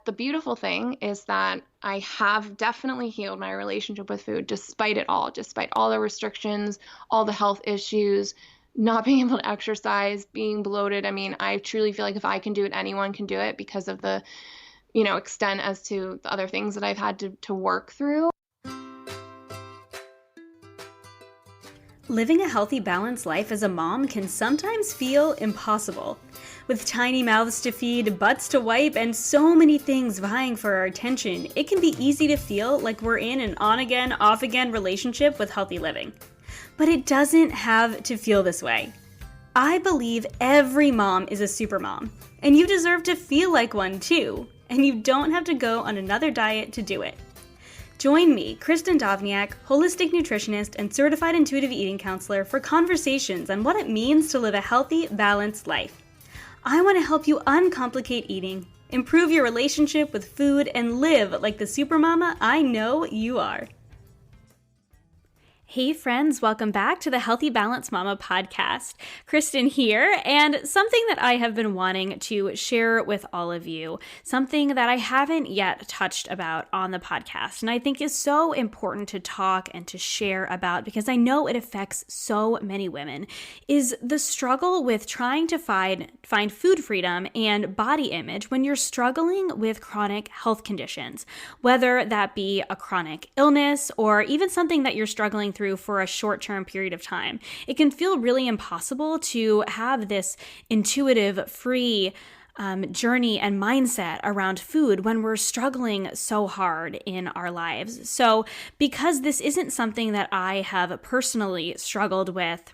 The beautiful thing is that I have definitely healed my relationship with food despite it all, despite all the restrictions, all the health issues, not being able to exercise, being bloated. I mean, I truly feel like if I can do it, anyone can do it because of the, extent as to the other things that I've had to work through. Living a healthy, balanced life as a mom can sometimes feel impossible. With tiny mouths to feed, butts to wipe, and so many things vying for our attention, it can be easy to feel like we're in an on-again, off-again relationship with healthy living. But it doesn't have to feel this way. I believe every mom is a super mom, and you deserve to feel like one too, and you don't have to go on another diet to do it. Join me, Kristin Dovbniak, holistic nutritionist and certified intuitive eating counselor, for conversations on what it means to live a healthy, balanced life. I want to help you uncomplicate eating, improve your relationship with food, and live like the supermama I know you are. Hey friends, welcome back to the Healthy Balanced Mama podcast. Kristin here, and something that I have been wanting to share with all of you, something that I haven't yet touched about on the podcast, and I think is so important to talk and to share about because I know it affects so many women, is the struggle with trying to find food freedom and body image when you're struggling with chronic health conditions, whether that be a chronic illness or even something that you're struggling through for a short-term period of time. It can feel really impossible to have this intuitive, free journey and mindset around food when we're struggling so hard in our lives. So because this isn't something that I have personally struggled with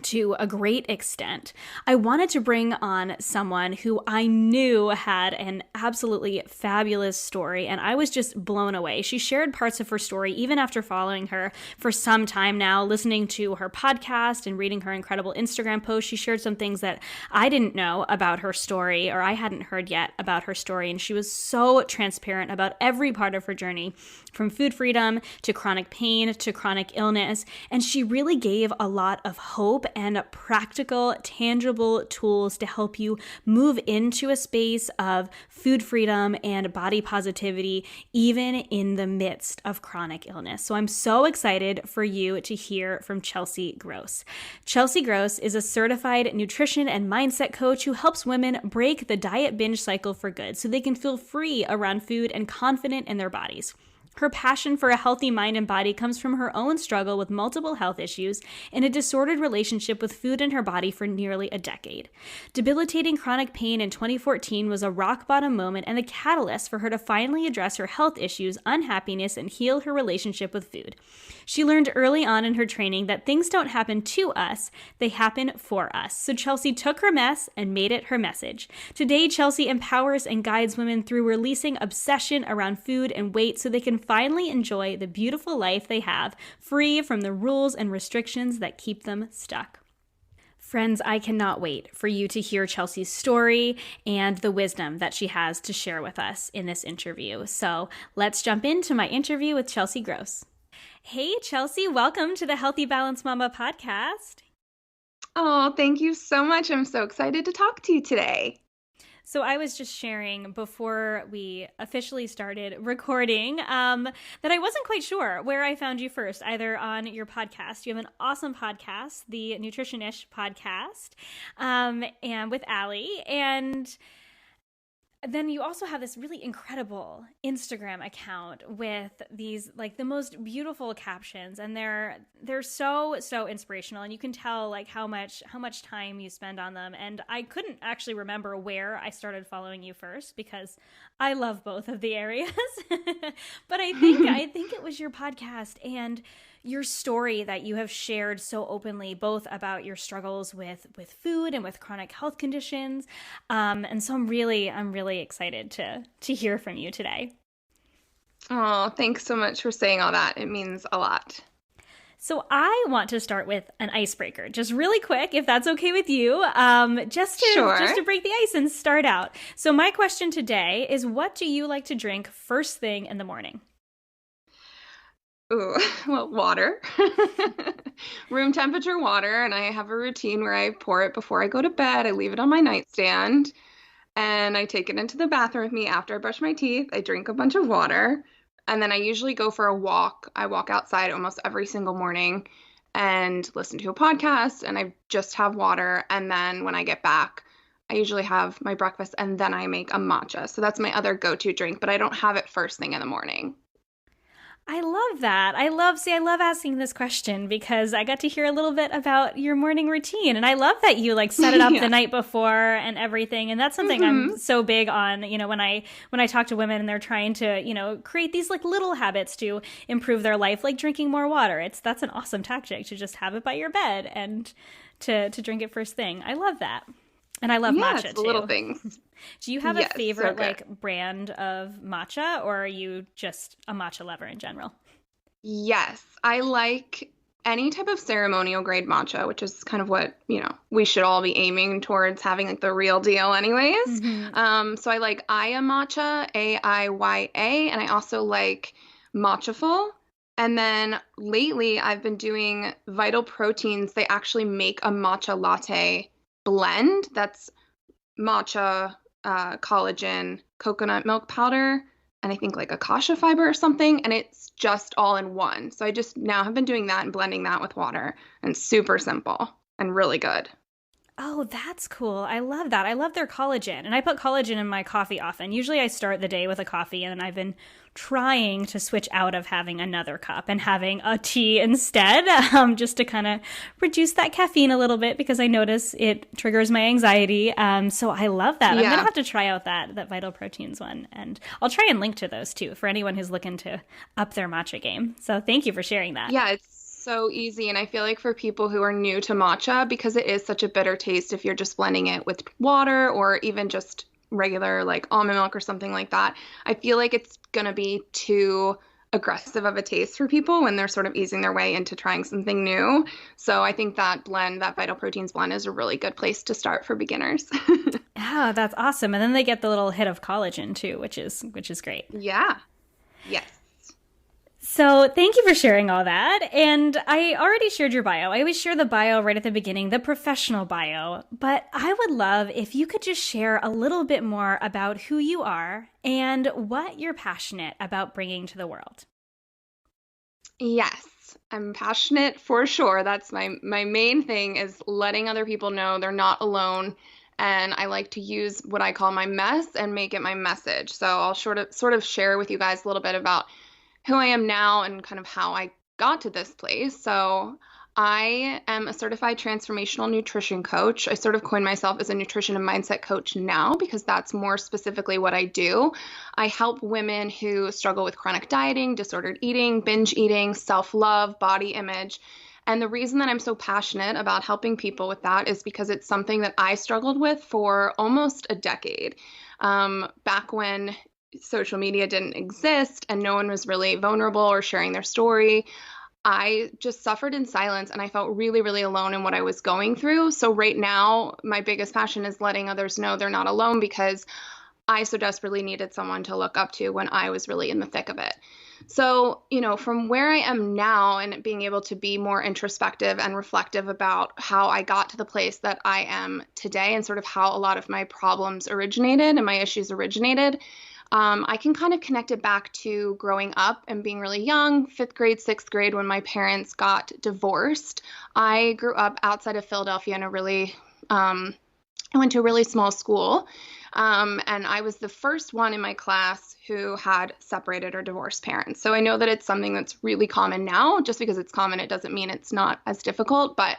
to a great extent, I wanted to bring on someone who I knew had an absolutely fabulous story, and I was just blown away. She shared parts of her story even after following her for some time now, listening to her podcast and reading her incredible Instagram posts. She shared some things that I didn't know about her story, or I hadn't heard yet about her story, and she was so transparent about every part of her journey, from food freedom to chronic pain to chronic illness, and she really gave a lot of hope and practical, tangible tools to help you move into a space of food freedom and body positivity, even in the midst of chronic illness. So I'm so excited for you to hear from Chelsea Gross. Chelsea Gross is a certified nutrition and mindset coach who helps women break the diet binge cycle for good so they can feel free around food and confident in their bodies. Her passion for a healthy mind and body comes from her own struggle with multiple health issues and a disordered relationship with food and her body for nearly a decade. Debilitating chronic pain in 2014 was a rock-bottom moment and the catalyst for her to finally address her health issues, unhappiness, and heal her relationship with food. She learned early on in her training that things don't happen to us, they happen for us. So Chelsea took her mess and made it her message. Today, Chelsea empowers and guides women through releasing obsession around food and weight so they can finally enjoy the beautiful life they have, free from the rules and restrictions that keep them stuck. Friends, I cannot wait for you to hear Chelsea's story and the wisdom that she has to share with us in this interview. So let's jump into my interview with Chelsea Gross. Hey, Chelsea, welcome to the Healthy Balanced Mama podcast. Oh, thank you so much. I'm so excited to talk to you today. So I was just sharing before we officially started recording that I wasn't quite sure where I found you first, either on your podcast. You have an awesome podcast, the Nutrition-ish podcast, and with Allie, and then you also have this really incredible Instagram account with these like the most beautiful captions, and they're so inspirational, and you can tell like how much time you spend on them. And I couldn't actually remember where I started following you first because I love both of the areas. But I think it was your podcast and your story that you have shared so openly, both about your struggles with food and with chronic health conditions. And so I'm really excited to hear from you today. Oh, thanks so much for saying all that. It means a lot. So I want to start with an icebreaker, just really quick, if that's okay with you, just to break the ice and start out. So my question today is, what do you like to drink first thing in the morning? Ooh, well, water, room temperature water. And I have a routine where I pour it before I go to bed. I leave it on my nightstand. and I take it into the bathroom with me after I brush my teeth. I drink a bunch of water, and then I usually go for a walk. I walk outside almost every single morning and listen to a podcast, and I just have water. And then when I get back, I usually have my breakfast, and then I make a matcha. So that's my other go-to drink, but I don't have it first thing in the morning. I love that. I love asking this question because I got to hear a little bit about your morning routine. And I love that you like set it up the night before and everything. And that's something I'm so big on, when I talk to women and they're trying to, create these like little habits to improve their life, like drinking more water. That's an awesome tactic to just have it by your bed and to drink it first thing. I love that. And I love matcha too. Little things. Do you have a favorite like brand of matcha, or are you just a matcha lover in general? Yes, I like any type of ceremonial grade matcha, which is kind of what, we should all be aiming towards having like the real deal anyways. So I like Aya matcha, Aiya, and I also like Matchaful. And then lately I've been doing Vital Proteins. They actually make a matcha latte blend that's matcha, collagen, coconut milk powder, and I think like akasha fiber or something, and it's just all in one. So I just now have been doing that and blending that with water, and super simple and really good. Oh, that's cool. I love that. I love their collagen. And I put collagen in my coffee often. Usually I start the day with a coffee, and I've been trying to switch out of having another cup and having a tea instead, just to kind of reduce that caffeine a little bit because I notice it triggers my anxiety. So I love that. I'm going to have to try out that Vital Proteins one. And I'll try and link to those too for anyone who's looking to up their matcha game. So thank you for sharing that. Yeah, it's so easy. And I feel like for people who are new to matcha, because it is such a bitter taste if you're just blending it with water or even just regular like almond milk or something like that, I feel like it's going to be too aggressive of a taste for people when they're sort of easing their way into trying something new. So I think that blend, that Vital Proteins blend, is a really good place to start for beginners. Oh, that's awesome. And then they get the little hit of collagen too, which is great. Yeah. Yes. So thank you for sharing all that. And I already shared your bio. I always share the bio right at the beginning, the professional bio. But I would love if you could just share a little bit more about who you are and what you're passionate about bringing to the world. Yes, I'm passionate for sure. That's my main thing, is letting other people know they're not alone. And I like to use what I call my mess and make it my message. So I'll sort of share with you guys a little bit about who I am now and kind of how I got to this place. So I am a certified transformational nutrition coach. I sort of coin myself as a nutrition and mindset coach now because that's more specifically what I do. I help women who struggle with chronic dieting, disordered eating, binge eating, self-love, body image. And the reason that I'm so passionate about helping people with that is because it's something that I struggled with for almost a decade. Back when social media didn't exist and no one was really vulnerable or sharing their story, I just suffered in silence and I felt really, really alone in what I was going through. So right now, my biggest passion is letting others know they're not alone, because I so desperately needed someone to look up to when I was really in the thick of it. So, from where I am now and being able to be more introspective and reflective about how I got to the place that I am today and sort of how a lot of my problems originated and my issues originated, I can kind of connect it back to growing up and being really young, 5th grade, 6th grade, when my parents got divorced. I grew up outside of Philadelphia in I went to a really small school, and I was the first one in my class who had separated or divorced parents. So I know that it's something that's really common now. Just because it's common, it doesn't mean it's not as difficult, but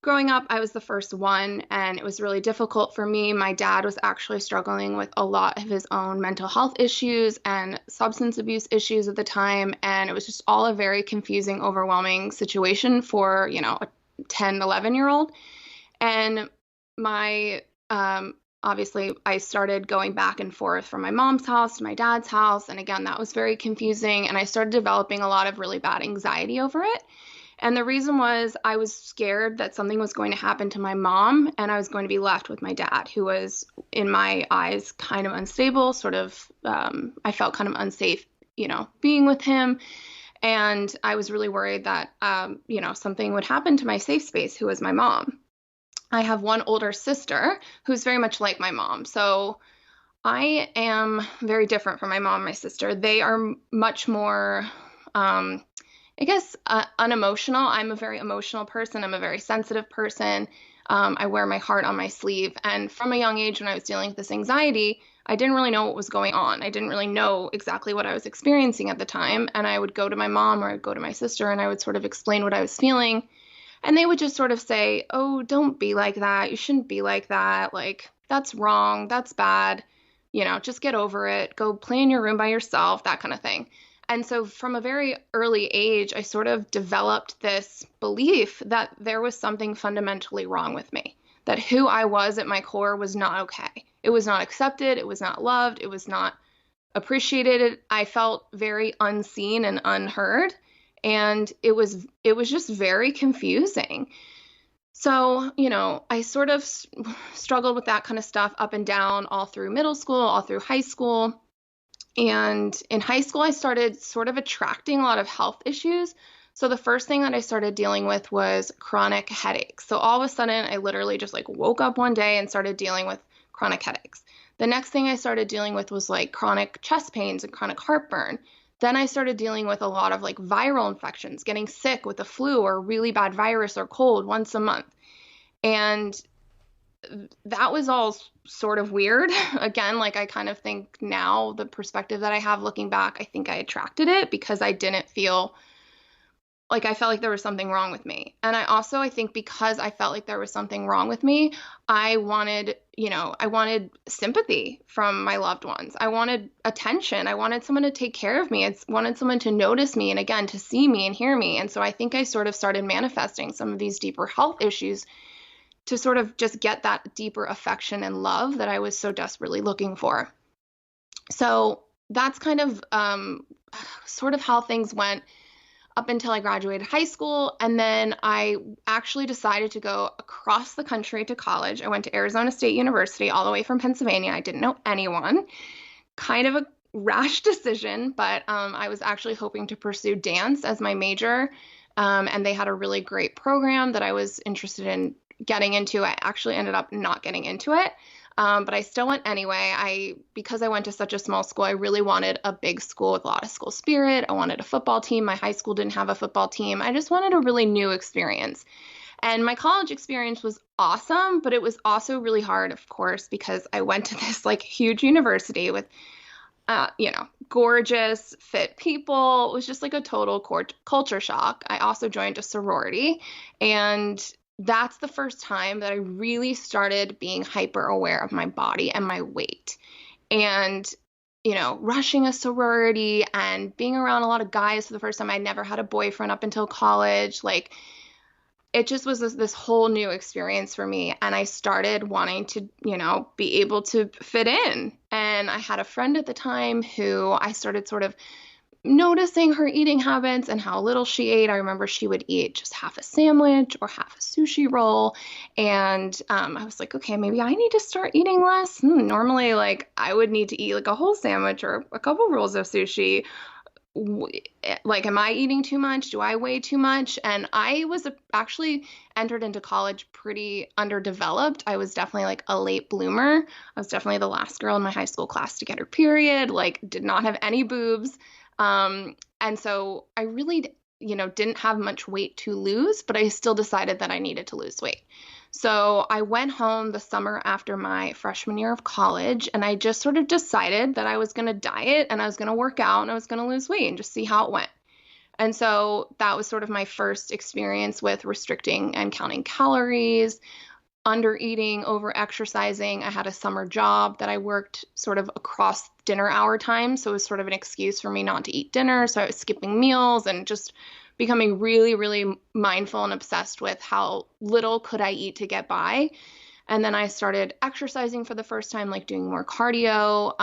growing up, I was the first one, and it was really difficult for me. My dad was actually struggling with a lot of his own mental health issues and substance abuse issues at the time, and it was just all a very confusing, overwhelming situation for, a 10, 11-year-old. And obviously, I started going back and forth from my mom's house to my dad's house, and again, that was very confusing, and I started developing a lot of really bad anxiety over it. And the reason was I was scared that something was going to happen to my mom and I was going to be left with my dad, who was, in my eyes, kind of unstable, sort of, I felt kind of unsafe, being with him. And I was really worried that, something would happen to my safe space, who was my mom. I have one older sister who's very much like my mom. So I am very different from my mom and my sister. They are much more, I guess, unemotional. I'm a very emotional person. I'm a very sensitive person. I wear my heart on my sleeve. And from a young age, when I was dealing with this anxiety, I didn't really know what was going on. I didn't really know exactly what I was experiencing at the time. And I would go to my mom or I'd go to my sister and I would sort of explain what I was feeling. And they would just sort of say, "Oh, don't be like that. You shouldn't be like that. Like, that's wrong. That's bad. Just get over it. Go play in your room by yourself," that kind of thing. And so from a very early age, I sort of developed this belief that there was something fundamentally wrong with me, that who I was at my core was not okay. It was not accepted. It was not loved. It was not appreciated. I felt very unseen and unheard. And it was just very confusing. So, I sort of struggled with that kind of stuff up and down all through middle school, all through high school. And in high school, I started sort of attracting a lot of health issues. So the first thing that I started dealing with was chronic headaches. So all of a sudden, I literally just like woke up one day and started dealing with chronic headaches. The next thing I started dealing with was like chronic chest pains and chronic heartburn. Then I started dealing with a lot of like viral infections, getting sick with the flu or a really bad virus or cold once a month. And that was all sort of weird. Again, like I kind of think now, the perspective that I have looking back, I think I attracted it because I didn't feel like I felt like there was something wrong with me. And I think because I felt like there was something wrong with me, I wanted sympathy from my loved ones. I wanted attention. I wanted someone to take care of me. I wanted someone to notice me and again, to see me and hear me. And so I think I sort of started manifesting some of these deeper health issues to sort of just get that deeper affection and love that I was so desperately looking for. So that's kind of sort of how things went up until I graduated high school. And then I actually decided to go across the country to college. I went to Arizona State University all the way from Pennsylvania. I didn't know anyone. Kind of a rash decision, but I was actually hoping to pursue dance as my major. And they had a really great program that I was interested in getting into. I actually ended up not getting into it. But I still went anyway. Because I went to such a small school, I really wanted a big school with a lot of school spirit. I wanted a football team. My high school didn't have a football team. I just wanted a really new experience. And my college experience was awesome, but it was also really hard, of course, because I went to this like huge university with, gorgeous, fit people. It was just like a total culture shock. I also joined a sorority, and that's the first time that I really started being hyper aware of my body and my weight. And, rushing a sorority and being around a lot of guys for the first time. I'd never had a boyfriend up until college. Like, it just was this whole new experience for me. And I started wanting to, be able to fit in. And I had a friend at the time who I started sort of noticing her eating habits and how little she ate. I remember she would eat just half a sandwich or half a sushi roll. And I was like, okay, maybe I need to start eating less. Normally, like, I would need to eat like a whole sandwich or a couple rolls of sushi. Like, am I eating too much? Do I weigh too much? And I was actually entered into college pretty underdeveloped. I was definitely like a late bloomer. I was definitely the last girl in my high school class to get her period, like did not have any boobs. And so I really, didn't have much weight to lose, but I still decided that I needed to lose weight. So I went home the summer after my freshman year of college, and I just sort of decided that I was going to diet and I was going to work out and I was going to lose weight and just see how it went. And so that was sort of my first experience with restricting and counting calories, under eating, over exercising. I had a summer job that I worked sort of across dinner hour time. So it was sort of an excuse for me not to eat dinner. So I was skipping meals and just becoming really, really mindful and obsessed with how little could I eat to get by. And then I started exercising for the first time, like doing more cardio,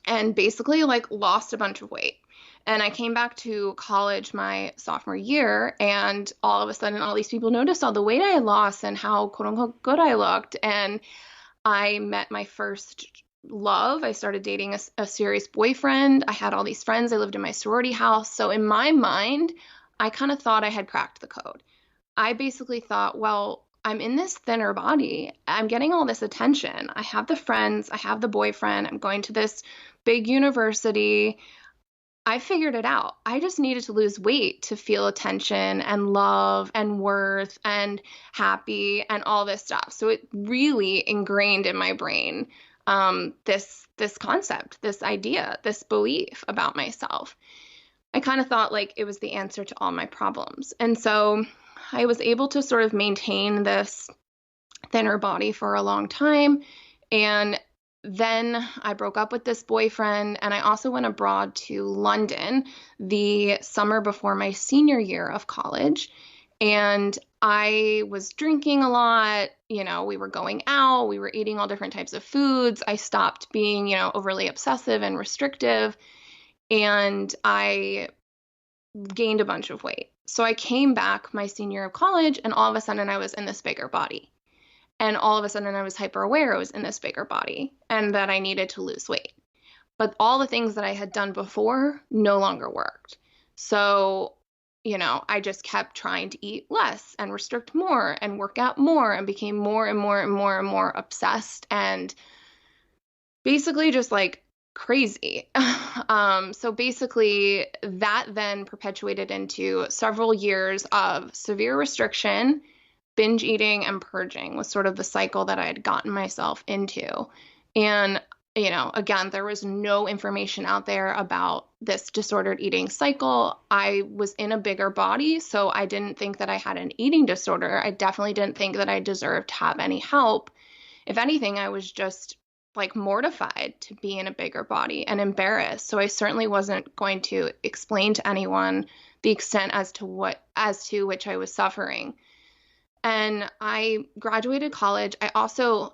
and basically like lost a bunch of weight. And I came back to college my sophomore year, and all of a sudden, all these people noticed all the weight I had lost and how quote unquote good I looked. And I met my first love. I started dating a serious boyfriend. I had all these friends. I lived in my sorority house. So in my mind, I kind of thought I had cracked the code. I basically thought, well, I'm in this thinner body. I'm getting all this attention. I have the friends, I have the boyfriend, I'm going to this big university. I figured it out. I just needed to lose weight to feel attention and love and worth and happy and all this stuff. So it really ingrained in my brain this concept, this idea, this belief about myself. I kind of thought like it was the answer to all my problems. And so I was able to sort of maintain this thinner body for a long time. And then I broke up with this boyfriend, and I also went abroad to London the summer before my senior year of college. And I was drinking a lot. We were going out, we were eating all different types of foods. I stopped being, overly obsessive and restrictive, and I gained a bunch of weight. So I came back my senior year of college, and all of a sudden I was in this bigger body. And all of a sudden I was hyper aware I was in this bigger body and that I needed to lose weight. But all the things that I had done before no longer worked. So, I just kept trying to eat less and restrict more and work out more and became more and more and more and more obsessed and basically just like crazy. So basically that then perpetuated into several years of severe restriction. Binge eating and purging was sort of the cycle that I had gotten myself into. And, again, there was no information out there about this disordered eating cycle. I was in a bigger body, so I didn't think that I had an eating disorder. I definitely didn't think that I deserved to have any help. If anything, I was just like mortified to be in a bigger body and embarrassed. So I certainly wasn't going to explain to anyone the extent as to which I was suffering. And I graduated college. I also,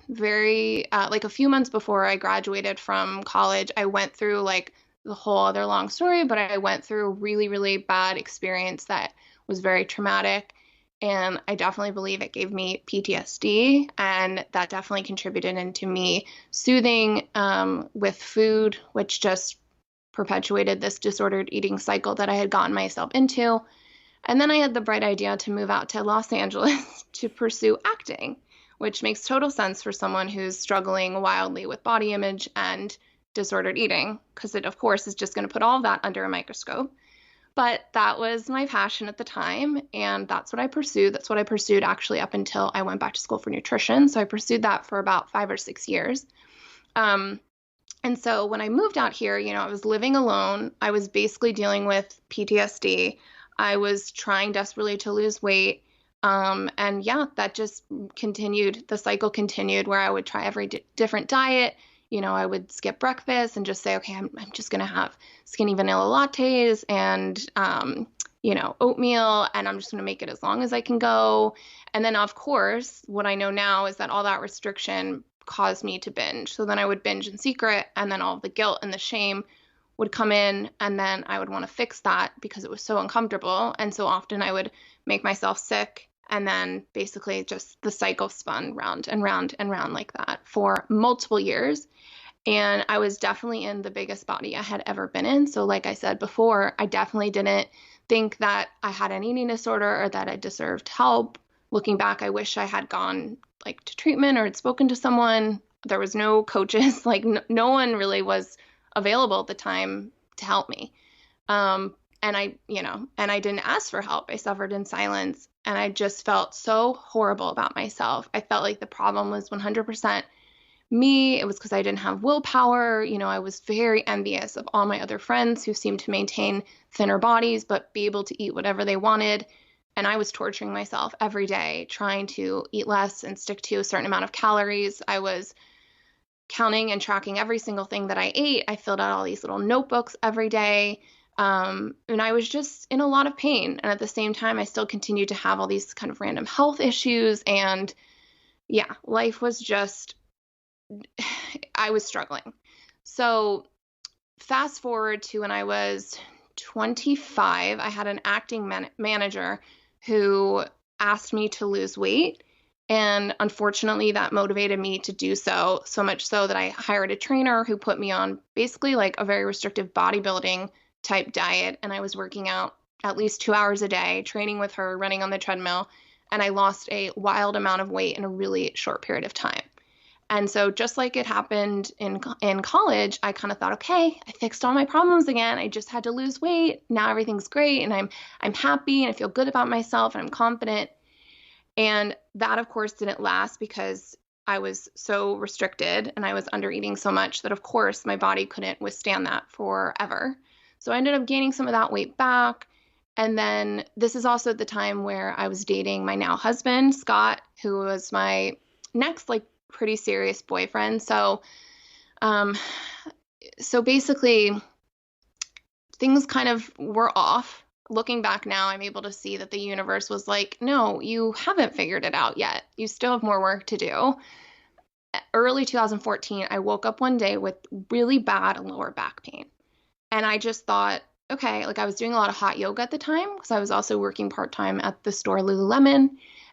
like a few months before I graduated from college, I went through like the whole other long story, but I went through a really, really bad experience that was very traumatic. And I definitely believe it gave me PTSD, and that definitely contributed into me soothing with food, which just perpetuated this disordered eating cycle that I had gotten myself into. And then I had the bright idea to move out to Los Angeles to pursue acting, which makes total sense for someone who's struggling wildly with body image and disordered eating, because it, of course, is just going to put all of that under a microscope. But that was my passion at the time, and that's what I pursued. That's what I pursued actually up until I went back to school for nutrition. So I pursued that for about 5 or 6 years. And so when I moved out here, I was living alone. I was basically dealing with PTSD. I was trying desperately to lose weight. And yeah, that just continued. The cycle continued where I would try every different diet. I would skip breakfast and just say, okay, I'm just going to have skinny vanilla lattes and, oatmeal, and I'm just going to make it as long as I can go. And then, of course, what I know now is that all that restriction caused me to binge. So then I would binge in secret, and then all the guilt and the shame would come in, and then I would want to fix that because it was so uncomfortable. And so often I would make myself sick, and then basically just the cycle spun round and round and round like that for multiple years. And I was definitely in the biggest body I had ever been in. So like I said before, I definitely didn't think that I had an eating disorder or that I deserved help. Looking back, I wish I had gone like to treatment or had spoken to someone. There was no coaches, like no one really was available at the time to help me. And I didn't ask for help. I suffered in silence, and I just felt so horrible about myself. I felt like the problem was 100% me. It was because I didn't have willpower. I was very envious of all my other friends who seemed to maintain thinner bodies, but be able to eat whatever they wanted. And I was torturing myself every day, trying to eat less and stick to a certain amount of calories. I was counting and tracking every single thing that I ate. I filled out all these little notebooks every day. And I was just in a lot of pain. And at the same time, I still continued to have all these kind of random health issues. And yeah, life was just, I was struggling. So fast forward to when I was 25, I had an acting manager who asked me to lose weight. And unfortunately, that motivated me to do so much so that I hired a trainer who put me on basically like a very restrictive bodybuilding type diet. And I was working out at least 2 hours a day, training with her, running on the treadmill. and I lost a wild amount of weight in a really short period of time. And so just like it happened in college, I kind of thought, okay, I fixed all my problems again. I just had to lose weight. Now everything's great, and I'm happy, and I feel good about myself, and I'm confident. And that, of course, didn't last because I was so restricted and I was under eating so much that, of course, my body couldn't withstand that forever. So I ended up gaining some of that weight back. And then this is also the time where I was dating my now husband, Scott, who was my next like pretty serious boyfriend. Um, so basically things kind of were off. Looking back now, I'm able to see that the universe was like, no, you haven't figured it out yet. You still have more work to do. Early 2014, I woke up one day with really bad lower back pain. And I just thought, okay, like I was doing a lot of hot yoga at the time because I was also working part-time at the store Lululemon.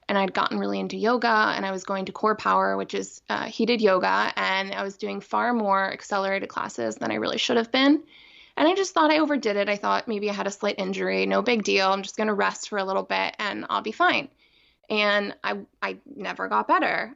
And I'd gotten really into yoga, and I was going to Core Power, which is heated yoga. And I was doing far more accelerated classes than I really should have been. And I just thought I overdid it. I thought maybe I had a slight injury, no big deal. I'm just going to rest for a little bit and I'll be fine. And I never got better.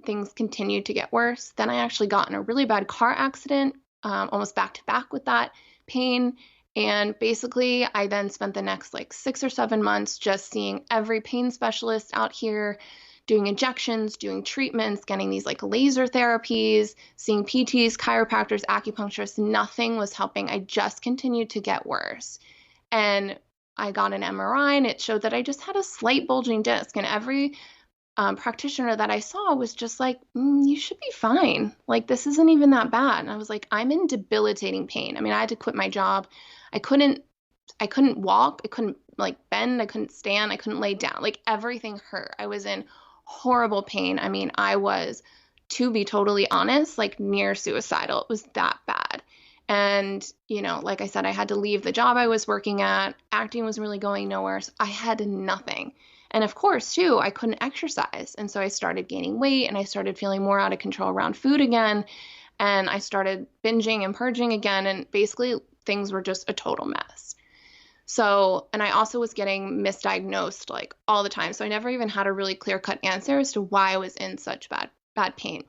Things continued to get worse. Then I actually got in a really bad car accident, almost back to back with that pain. And basically, I then spent the next like 6 or 7 months just seeing every pain specialist out here, doing injections, doing treatments, getting these like laser therapies, seeing PTs, chiropractors, acupuncturists. Nothing was helping. I just continued to get worse. And I got an MRI, and it showed that I just had a slight bulging disc. And every practitioner that I saw was just like, you should be fine. Like, this isn't even that bad. And I was like, I'm in debilitating pain. I mean, I had to quit my job. I couldn't walk. I couldn't like bend. I couldn't stand. I couldn't lay down. Like, everything hurt. I was in horrible pain. I mean, I was, to be totally honest, like near suicidal. It was that bad. And, you know, like I said, I had to leave the job I was working at. Acting was really going nowhere. So I had nothing. And of course, too, I couldn't exercise. And so I started gaining weight, and I started feeling more out of control around food again. And I started binging and purging again. And basically, things were just a total mess. So, and I also was getting misdiagnosed like all the time. So I never even had a really clear-cut answer as to why I was in such bad pain.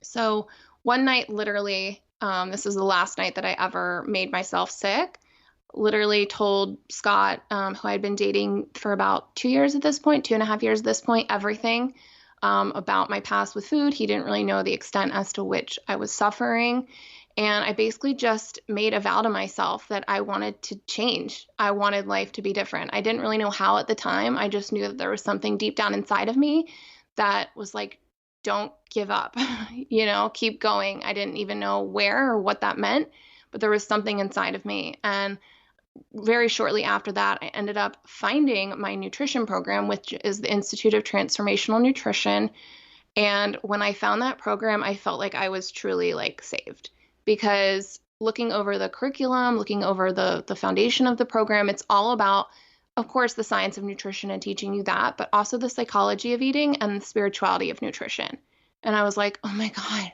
So one night, literally, this is the last night that I ever made myself sick, literally told Scott, who I'd been dating for about 2 years at this point, 2.5 years at this point, everything about my past with food. He didn't really know the extent as to which I was suffering. And I basically just made a vow to myself that I wanted to change. I wanted life to be different. I didn't really know how at the time. I just knew that there was something deep down inside of me that was like, don't give up, you know, keep going. I didn't even know where or what that meant, but there was something inside of me. And very shortly after that, I ended up finding my nutrition program, which is the Institute of Transformational Nutrition. And when I found that program, I felt like I was truly like saved. Because looking over the curriculum, looking over the foundation of the program, it's all about, of course, the science of nutrition and teaching you that, but also the psychology of eating and the spirituality of nutrition. And I was like, oh my God,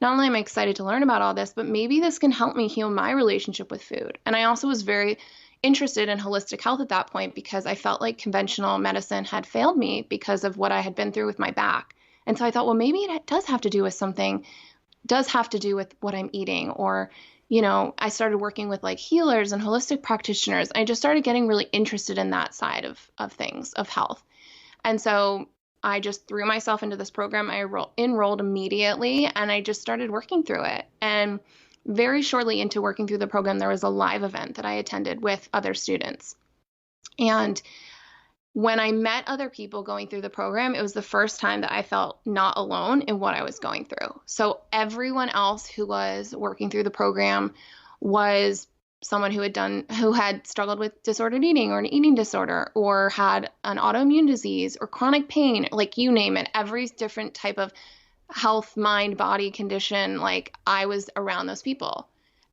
not only am I excited to learn about all this, but maybe this can help me heal my relationship with food. And I also was very interested in holistic health at that point because I felt like conventional medicine had failed me because of what I had been through with my back. And so I thought, well, maybe it does have to do with something, does have to do with what I'm eating. Or, you know, I started working with like healers and holistic practitioners. I just started getting really interested in that side of things, of health. And so I just threw myself into this program. I enrolled immediately, and I just started working through it. And very shortly into working through the program, there was a live event that I attended with other students. And when I met other people going through the program, it was the first time that I felt not alone in what I was going through. So everyone else who was working through the program was someone who had struggled with disordered eating or an eating disorder, or had an autoimmune disease or chronic pain, like you name it, every different type of health, mind, body condition. Like, I was around those people.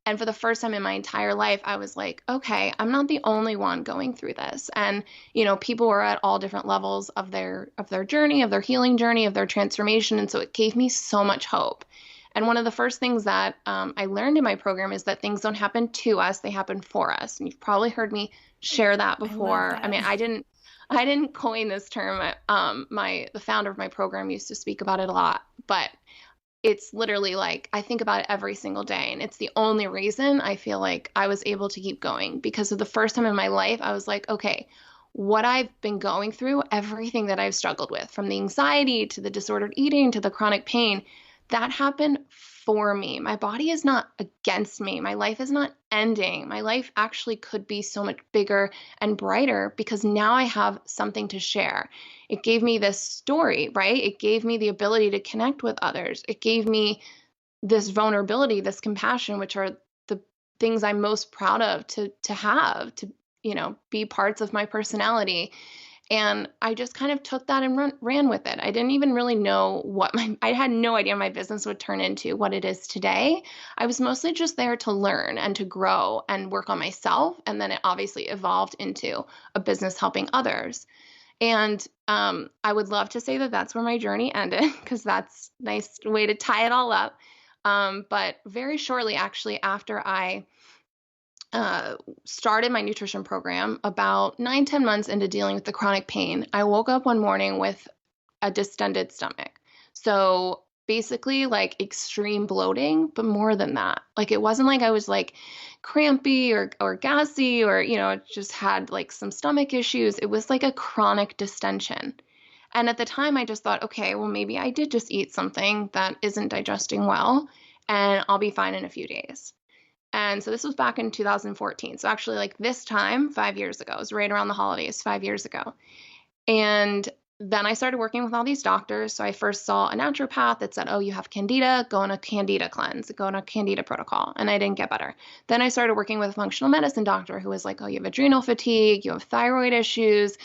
And for the first time in my entire life, I was like, okay, I'm not the only one going through this. And, you know, people were at all different levels of their journey, of their healing journey, of their transformation. And so it gave me so much hope. And one of the first things that I learned in my program is that things don't happen to us, they happen for us. And you've probably heard me share that before. I mean, I didn't coin this term. The founder of my program used to speak about it a lot, but it's literally like I think about it every single day. And it's the only reason I feel like I was able to keep going, because of the first time in my life, I was like, okay, what I've been going through, everything that I've struggled with, from the anxiety to the disordered eating to the chronic pain, that happened for me. My body is not against me. My life is not ending. My life actually could be so much bigger and brighter because now I have something to share. It gave me this story, right? It gave me the ability to connect with others. It gave me this vulnerability, this compassion, which are the things I'm most proud of to have, to, be parts of my personality. And I just kind of took that and ran with it. I didn't even really know I had no idea my business would turn into what it is today. I was mostly just there to learn and to grow and work on myself. And then it obviously evolved into a business helping others. And I would love to say that that's where my journey ended, because that's a nice way to tie it all up. But very shortly, actually, after I started my nutrition program, about 9-10 months into dealing with the chronic pain, I woke up one morning with a distended stomach. So basically like extreme bloating, but more than that. Like it wasn't like I was like crampy or gassy or, just had like some stomach issues. It was like a chronic distension. And at the time I just thought, okay, well, maybe I did just eat something that isn't digesting well, and I'll be fine in a few days. And so this was back in 2014. So actually like this time, 5 years ago, it was right around the holidays, 5 years ago. And then I started working with all these doctors. So I first saw a naturopath that said, oh, you have candida, go on a candida cleanse, go on a candida protocol. And I didn't get better. Then I started working with a functional medicine doctor who was like, oh, you have adrenal fatigue, you have thyroid issues,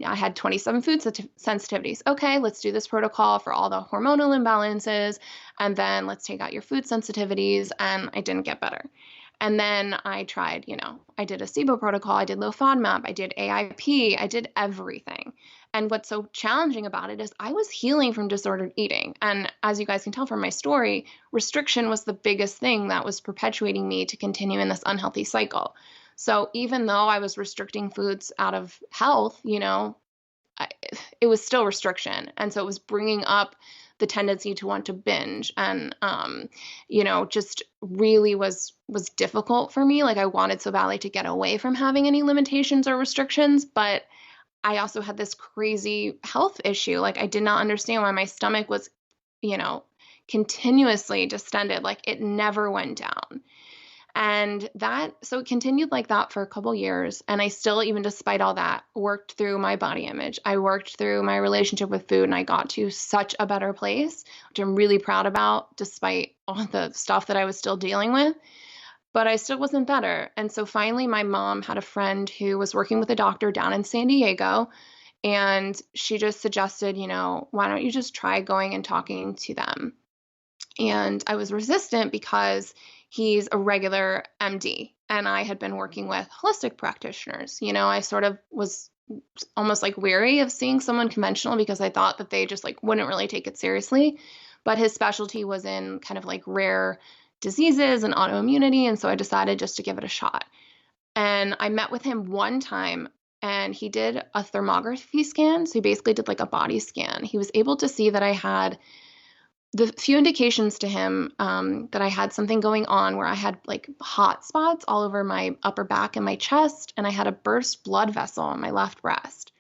I had 27 food sensitivities. Okay, let's do this protocol for all the hormonal imbalances. And then let's take out your food sensitivities. And I didn't get better. And then I tried, I did a SIBO protocol, I did low FODMAP, I did AIP, I did everything. And what's so challenging about it is I was healing from disordered eating. And as you guys can tell from my story, restriction was the biggest thing that was perpetuating me to continue in this unhealthy cycle. So even though I was restricting foods out of health, it was still restriction. And so it was bringing up the tendency to want to binge, and just really was difficult for me. Like I wanted so badly to get away from having any limitations or restrictions, but I also had this crazy health issue. Like I did not understand why my stomach was, continuously distended. Like it never went down. And so it continued like that for a couple years. And I still, even despite all that, worked through my body image. I worked through my relationship with food, and I got to such a better place, which I'm really proud about, despite all the stuff that I was still dealing with. But I still wasn't better. And so finally, my mom had a friend who was working with a doctor down in San Diego. And she just suggested, why don't you just try going and talking to them? And I was resistant because he's a regular MD, and I had been working with holistic practitioners. I sort of was almost like weary of seeing someone conventional because I thought that they just like wouldn't really take it seriously. But his specialty was in kind of like rare diseases and autoimmunity. And so I decided just to give it a shot. And I met with him one time, and he did a thermography scan. So he basically did like a body scan. He was able to see that I had the few indications to him that I had something going on, where I had like hot spots all over my upper back and my chest, and I had a burst blood vessel on my left breast.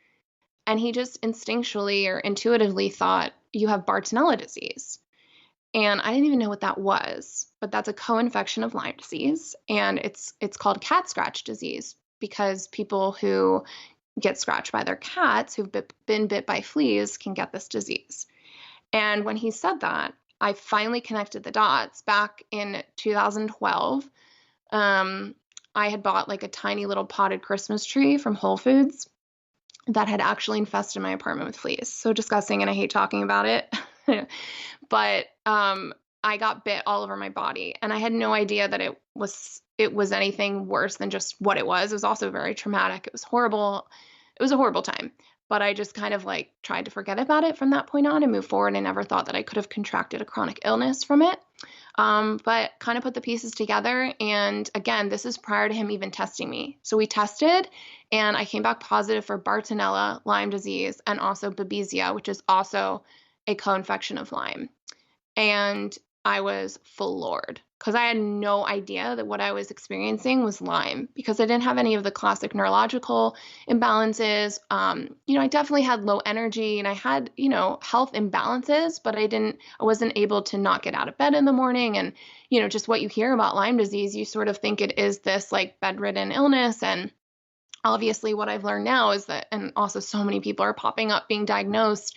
And he just instinctually or intuitively thought, you have Bartonella disease. And I didn't even know what that was, but that's a co-infection of Lyme disease. And it's called cat scratch disease, because people who get scratched by their cats who've been bit by fleas can get this disease. And when he said that, I finally connected the dots. Back in 2012, I had bought like a tiny little potted Christmas tree from Whole Foods that had actually infested my apartment with fleas. So disgusting, and I hate talking about it. But I got bit all over my body, and I had no idea that it was anything worse than just what it was. It was also very traumatic. It was horrible. It was a horrible time. But I just kind of like tried to forget about it from that point on and move forward. I never thought that I could have contracted a chronic illness from it. But kind of put the pieces together. And again, this is prior to him even testing me. So we tested and I came back positive for Bartonella, Lyme disease, and also Babesia, which is also a co-infection of Lyme. And I was floored because I had no idea that what I was experiencing was Lyme because I didn't have any of the classic neurological imbalances. I definitely had low energy and I had, health imbalances, but I wasn't able to not get out of bed in the morning. And, just what you hear about Lyme disease, you sort of think it is this like bedridden illness. And obviously what I've learned now is that, and also so many people are popping up being diagnosed,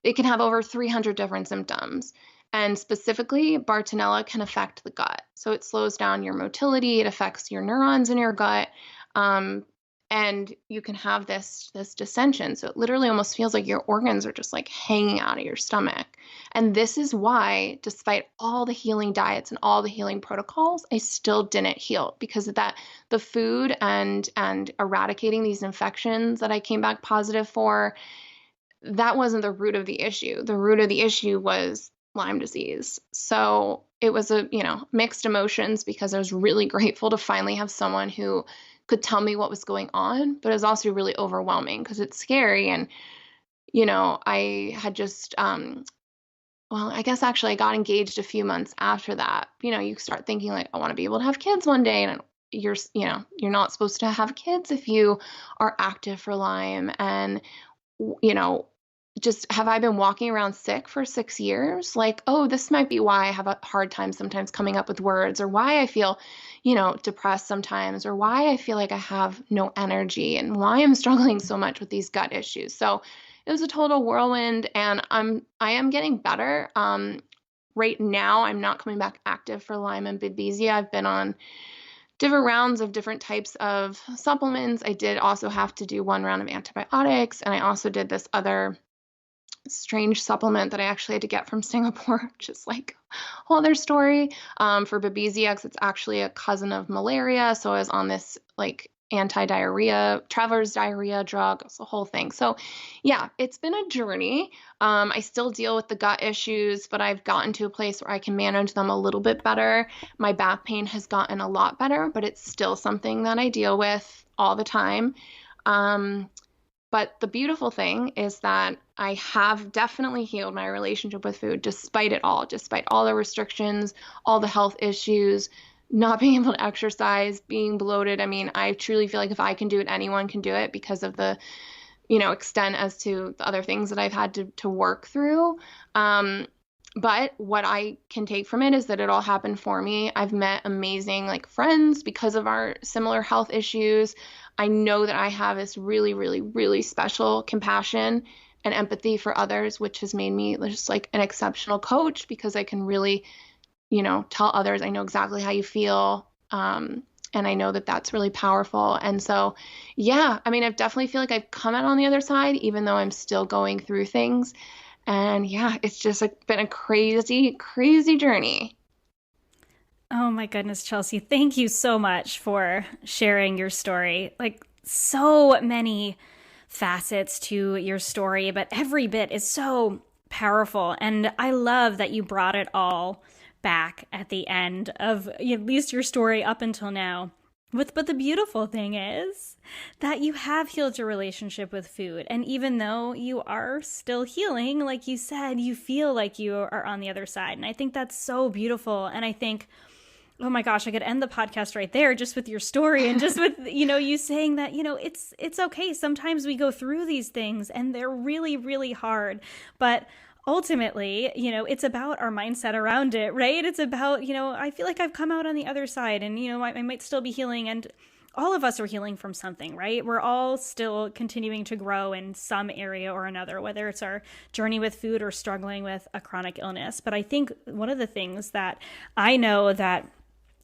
it can have over 300 different symptoms. And specifically, Bartonella can affect the gut. So it slows down your motility, it affects your neurons in your gut, and you can have this dissension. So it literally almost feels like your organs are just like hanging out of your stomach. And this is why, despite all the healing diets and all the healing protocols, I still didn't heal because of that, the food and eradicating these infections that I came back positive for. That wasn't the root of the issue. The root of the issue was Lyme disease. So it was mixed emotions because I was really grateful to finally have someone who could tell me what was going on, but it was also really overwhelming because it's scary. And, I had just, I guess actually I got engaged a few months after that. You start thinking like, I want to be able to have kids one day. And you're not supposed to have kids if you are active for Lyme. And, just have I been walking around sick for 6 years? Like, oh, this might be why I have a hard time sometimes coming up with words, or why I feel, depressed sometimes, or why I feel like I have no energy, and why I'm struggling so much with these gut issues. So it was a total whirlwind, and I am getting better. Right now, I'm not coming back active for Lyme and Babesia. I've been on different rounds of different types of supplements. I did also have to do one round of antibiotics, and I also did this other strange supplement that I actually had to get from Singapore, which is like a whole other story. For Babesia, because it's actually a cousin of malaria. So I was on this like anti-diarrhea, traveler's diarrhea drug. It's the whole thing. So yeah, it's been a journey. I still deal with the gut issues, but I've gotten to a place where I can manage them a little bit better. My back pain has gotten a lot better, but it's still something that I deal with all the time. But the beautiful thing is that I have definitely healed my relationship with food despite it all, despite all the restrictions, all the health issues, not being able to exercise, being bloated. I mean, I truly feel like if I can do it, anyone can do it because of the, extent as to the other things that I've had to work through. But what I can take from it is that it all happened for me. I've met amazing like friends because of our similar health issues. I know that I have this really, really, really special compassion and empathy for others, which has made me just like an exceptional coach because I can really, tell others I know exactly how you feel. And I know that that's really powerful. And so, yeah, I mean, I definitely feel like I've come out on the other side, even though I'm still going through things. And yeah, it's just been a crazy, crazy journey. Oh my goodness, Chelsea. Thank you so much for sharing your story. Like so many facets to your story, but every bit is so powerful. And I love that you brought it all back at the end of at least your story up until now. But the beautiful thing is that you have healed your relationship with food. And even though you are still healing, like you said, you feel like you are on the other side. And I think that's so beautiful. And I think, oh my gosh, I could end the podcast right there just with your story and just with, you saying that, it's okay. Sometimes we go through these things and they're really, really hard. But ultimately, it's about our mindset around it, right? It's about, I feel like I've come out on the other side and, I might still be healing, and all of us are healing from something, right? We're all still continuing to grow in some area or another, whether it's our journey with food or struggling with a chronic illness. But I think one of the things that I know that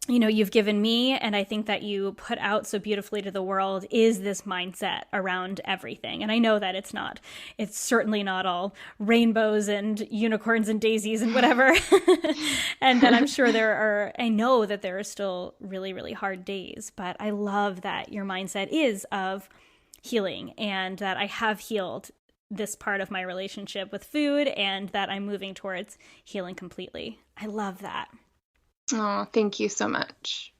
you've given me, and I think that you put out so beautifully to the world, is this mindset around everything. And I know that it's certainly not all rainbows and unicorns and daisies and whatever. And that I'm sure I know that there are still really, really hard days, but I love that your mindset is of healing and that I have healed this part of my relationship with food and that I'm moving towards healing completely. I love that. Oh, thank you so much.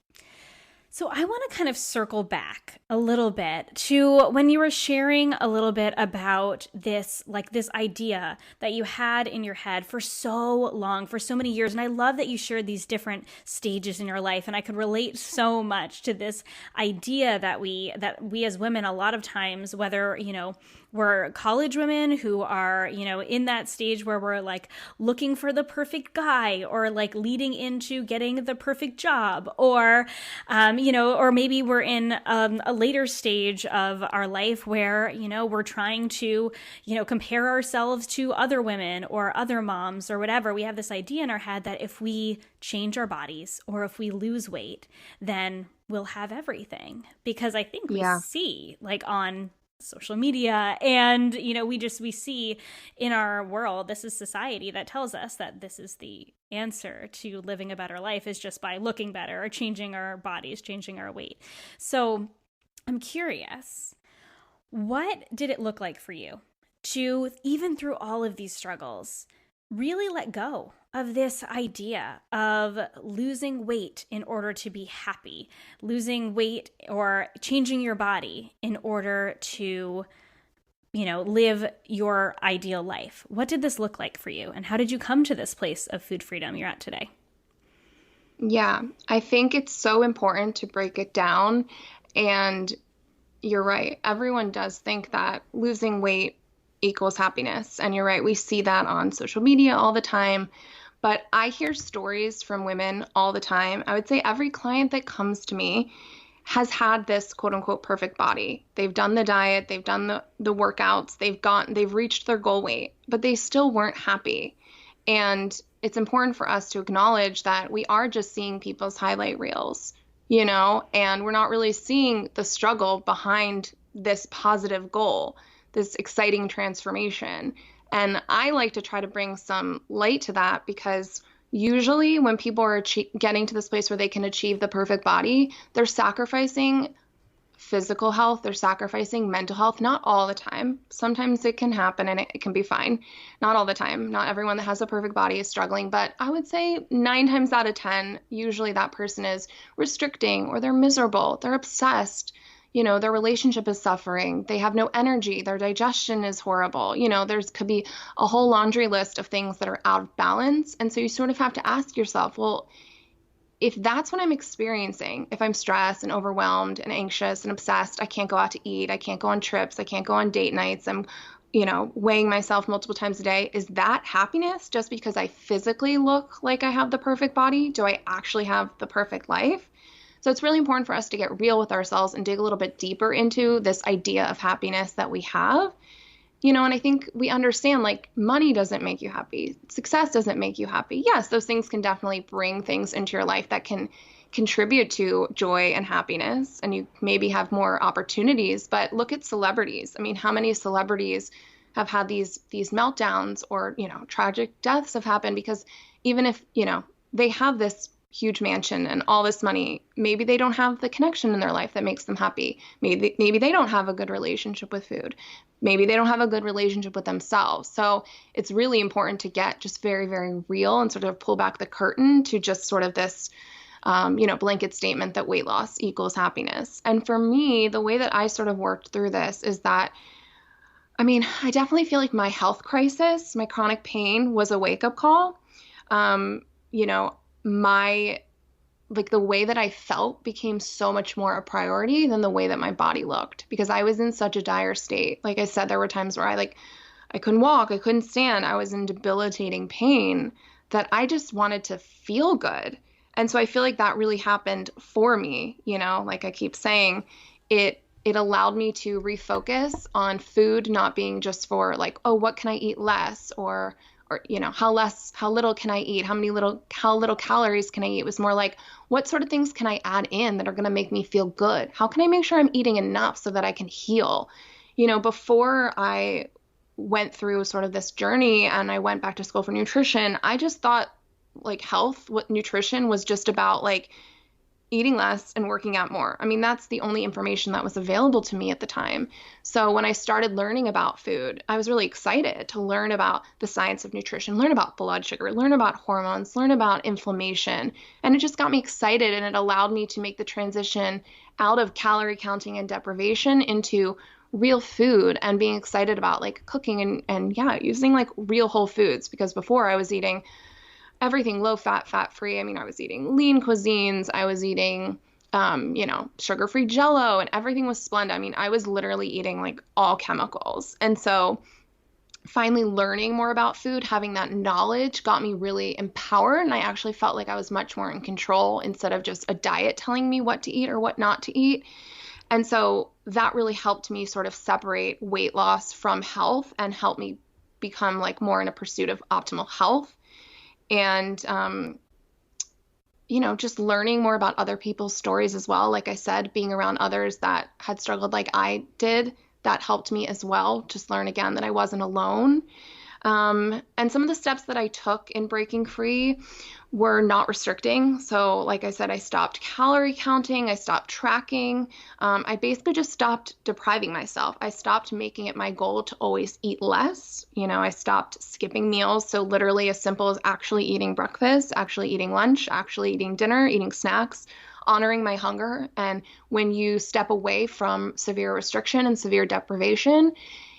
So I want to kind of circle back a little bit to when you were sharing a little bit about this, like this idea that you had in your head for so long, for so many years. And I love that you shared these different stages in your life. And I could relate so much to this idea that we as women, a lot of times, whether, we're college women who are, in that stage where we're like looking for the perfect guy or like leading into getting the perfect job, or, or maybe we're in a later stage of our life where, we're trying to, compare ourselves to other women or other moms or whatever. We have this idea in our head that if we change our bodies or if we lose weight, then we'll have everything. Because I think we Yeah. see like on social media and we see in our world, this is society that tells us that this is the answer to living a better life, is just by looking better or changing our bodies, changing our weight. So I'm curious, what did it look like for you to, even through all of these struggles, really let go of this idea of losing weight in order to be happy, losing weight or changing your body in order to, live your ideal life? What did this look like for you? And how did you come to this place of food freedom you're at today? Yeah, I think it's so important to break it down. And you're right. Everyone does think that losing weight equals happiness. And you're right. We see that on social media all the time. But I hear stories from women all the time. I would say every client that comes to me has had this quote unquote perfect body. They've done the diet, they've done the workouts, they've reached their goal weight, but they still weren't happy. And it's important for us to acknowledge that we are just seeing people's highlight reels, and we're not really seeing the struggle behind this positive goal, this exciting transformation. And I like to try to bring some light to that because usually when people are getting to this place where they can achieve the perfect body, they're sacrificing physical health, they're sacrificing mental health, not all the time. Sometimes it can happen and it can be fine. Not all the time. Not everyone that has a perfect body is struggling, but I would say 9 times out of 10, usually that person is restricting or they're miserable, they're obsessed. Their relationship is suffering. They have no energy. Their digestion is horrible. There's could be a whole laundry list of things that are out of balance. And so you sort of have to ask yourself, well, if that's what I'm experiencing, if I'm stressed and overwhelmed and anxious and obsessed, I can't go out to eat, I can't go on trips, I can't go on date nights, I'm, weighing myself multiple times a day, is that happiness just because I physically look like I have the perfect body? Do I actually have the perfect life? So it's really important for us to get real with ourselves and dig a little bit deeper into this idea of happiness that we have. And I think we understand like money doesn't make you happy. Success doesn't make you happy. Yes, those things can definitely bring things into your life that can contribute to joy and happiness, and you maybe have more opportunities. But look at celebrities. I mean, how many celebrities have had these meltdowns or, tragic deaths have happened because even if, they have this huge mansion and all this money, maybe they don't have the connection in their life that makes them happy. Maybe they don't have a good relationship with food. Maybe they don't have a good relationship with themselves. So it's really important to get just very, very real and sort of pull back the curtain to just sort of this, blanket statement that weight loss equals happiness. And for me, the way that I sort of worked through this is that, I definitely feel like my health crisis, my chronic pain was a wake-up call. My the way that I felt became so much more a priority than the way that my body looked because I was in such a dire state. Like I said, there were times where I couldn't walk, I couldn't stand, I was in debilitating pain that I just wanted to feel good. And so I feel like that really happened for me, like I keep saying, it allowed me to refocus on food not being just for like, oh, what can I eat less, or how little can I eat? How little calories can I eat? It was more like, what sort of things can I add in that are going to make me feel good? How can I make sure I'm eating enough so that I can heal? Before I went through sort of this journey and I went back to school for nutrition, I just thought like nutrition was just about like, eating less and working out more. I mean, that's the only information that was available to me at the time. So when I started learning about food, I was really excited to learn about the science of nutrition, learn about blood sugar, learn about hormones, learn about inflammation. And it just got me excited, and it allowed me to make the transition out of calorie counting and deprivation into real food and being excited about like cooking and yeah, using like real whole foods, because before I was eating everything low fat, fat free. I mean, I was eating lean cuisines. I was eating, sugar-free Jello, and everything was splendid. I mean, I was literally eating like all chemicals. And so finally learning more about food, having that knowledge got me really empowered. And I actually felt like I was much more in control instead of just a diet telling me what to eat or what not to eat. And so that really helped me sort of separate weight loss from health and help me become like more in a pursuit of optimal health. And, just learning more about other people's stories as well. Like I said, being around others that had struggled like I did, that helped me as well. Just learn again that I wasn't alone. And some of the steps that I took in breaking free were not restricting. So like I said, I stopped calorie counting. I stopped tracking. I basically just stopped depriving myself. I stopped making it my goal to always eat less. I stopped skipping meals. So literally as simple as actually eating breakfast, actually eating lunch, actually eating dinner, eating snacks, honoring my hunger. And when you step away from severe restriction and severe deprivation,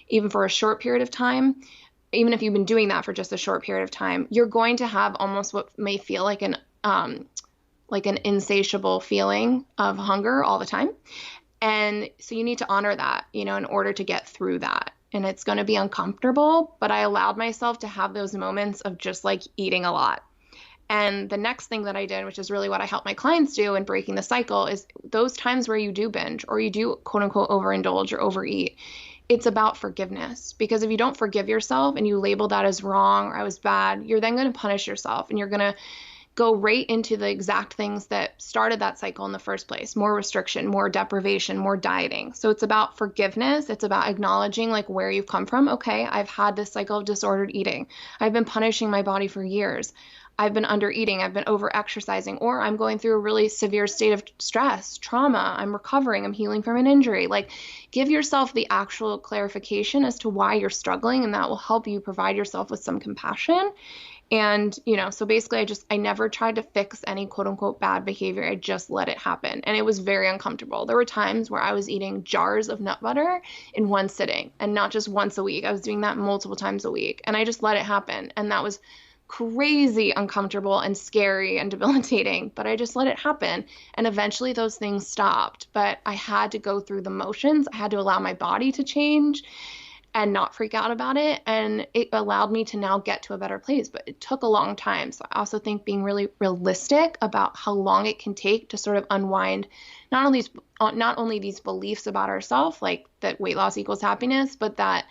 even for a short period of time, even if you've been doing that for just a short period of time, you're going to have almost what may feel like an insatiable feeling of hunger all the time. And so you need to honor that, in order to get through that. And it's going to be uncomfortable, but I allowed myself to have those moments of just like eating a lot. And the next thing that I did, which is really what I help my clients do in breaking the cycle, is those times where you do binge or you do quote unquote overindulge or overeat. It's about forgiveness, because if you don't forgive yourself and you label that as wrong or I was bad, you're then going to punish yourself, and you're going to go right into the exact things that started that cycle in the first place: more restriction, more deprivation, more dieting. So it's about forgiveness. It's about acknowledging like where you've come from. Okay, I've had this cycle of disordered eating. I've been punishing my body for years. I've been under eating, I've been over exercising, or I'm going through a really severe state of stress, trauma, I'm recovering, I'm healing from an injury. Like, give yourself the actual clarification as to why you're struggling, and that will help you provide yourself with some compassion. And, so basically I never tried to fix any quote unquote bad behavior. I just let it happen. And it was very uncomfortable. There were times where I was eating jars of nut butter in one sitting, and not just once a week. I was doing that multiple times a week, and I just let it happen. And that was crazy uncomfortable and scary and debilitating, but I just let it happen. And eventually those things stopped, but I had to go through the motions. I had to allow my body to change and not freak out about it. And it allowed me to now get to a better place, but it took a long time. So I also think being really realistic about how long it can take to sort of unwind not only these beliefs about ourselves, like that weight loss equals happiness, but that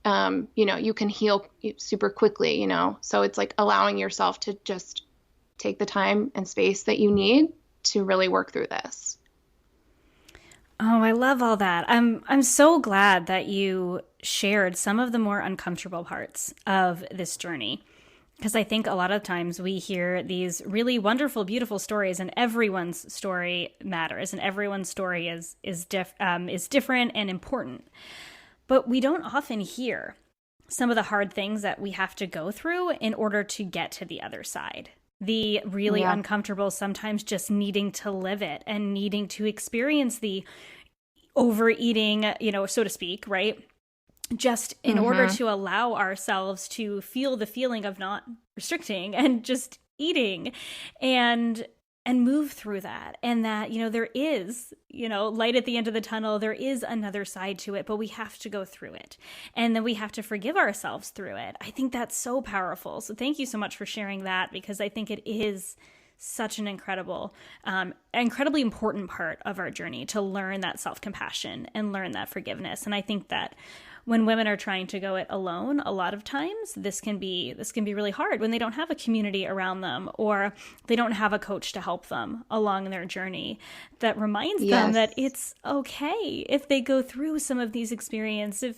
you can heal super quickly, so it's like allowing yourself to just take the time and space that you need to really work through this. Oh, I love all that. I'm so glad that you shared some of the more uncomfortable parts of this journey, because I think a lot of times we hear these really wonderful, beautiful stories, and everyone's story matters, and everyone's story is different and important. But we don't often hear some of the hard things that we have to go through in order to get to the other side. The really uncomfortable, sometimes just needing to live it and needing to experience the overeating, so to speak, right? Just in order to allow ourselves to feel the feeling of not restricting and just eating and move through that. And that, there is, light at the end of the tunnel. There is another side to it, but we have to go through it. And then we have to forgive ourselves through it. I think that's so powerful. So thank you so much for sharing that, because I think it is such an incredibly important part of our journey to learn that self-compassion and learn that forgiveness. And I think that when women are trying to go it alone, a lot of times this can be really hard when they don't have a community around them, or they don't have a coach to help them along their journey that reminds them that it's okay if they go through some of these experiences,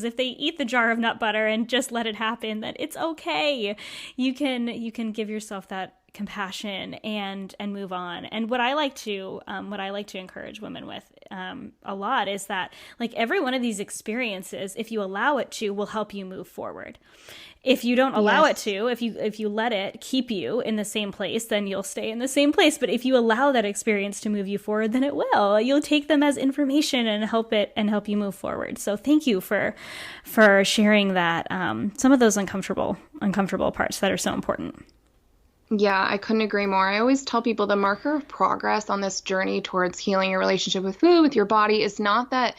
if they eat the jar of nut butter and just let it happen, that it's okay. You can give yourself that compassion and move on. And what I like to encourage women with a lot is that like every one of these experiences, if you allow it to, will help you move forward. If you don't allow it to, if you let it keep you in the same place, then you'll stay in the same place. But if you allow that experience to move you forward, then it will. You'll take them as information and help you move forward. So thank you for sharing that, some of those uncomfortable parts that are so important. Yeah, I couldn't agree more. I always tell people the marker of progress on this journey towards healing your relationship with food, with your body, is not that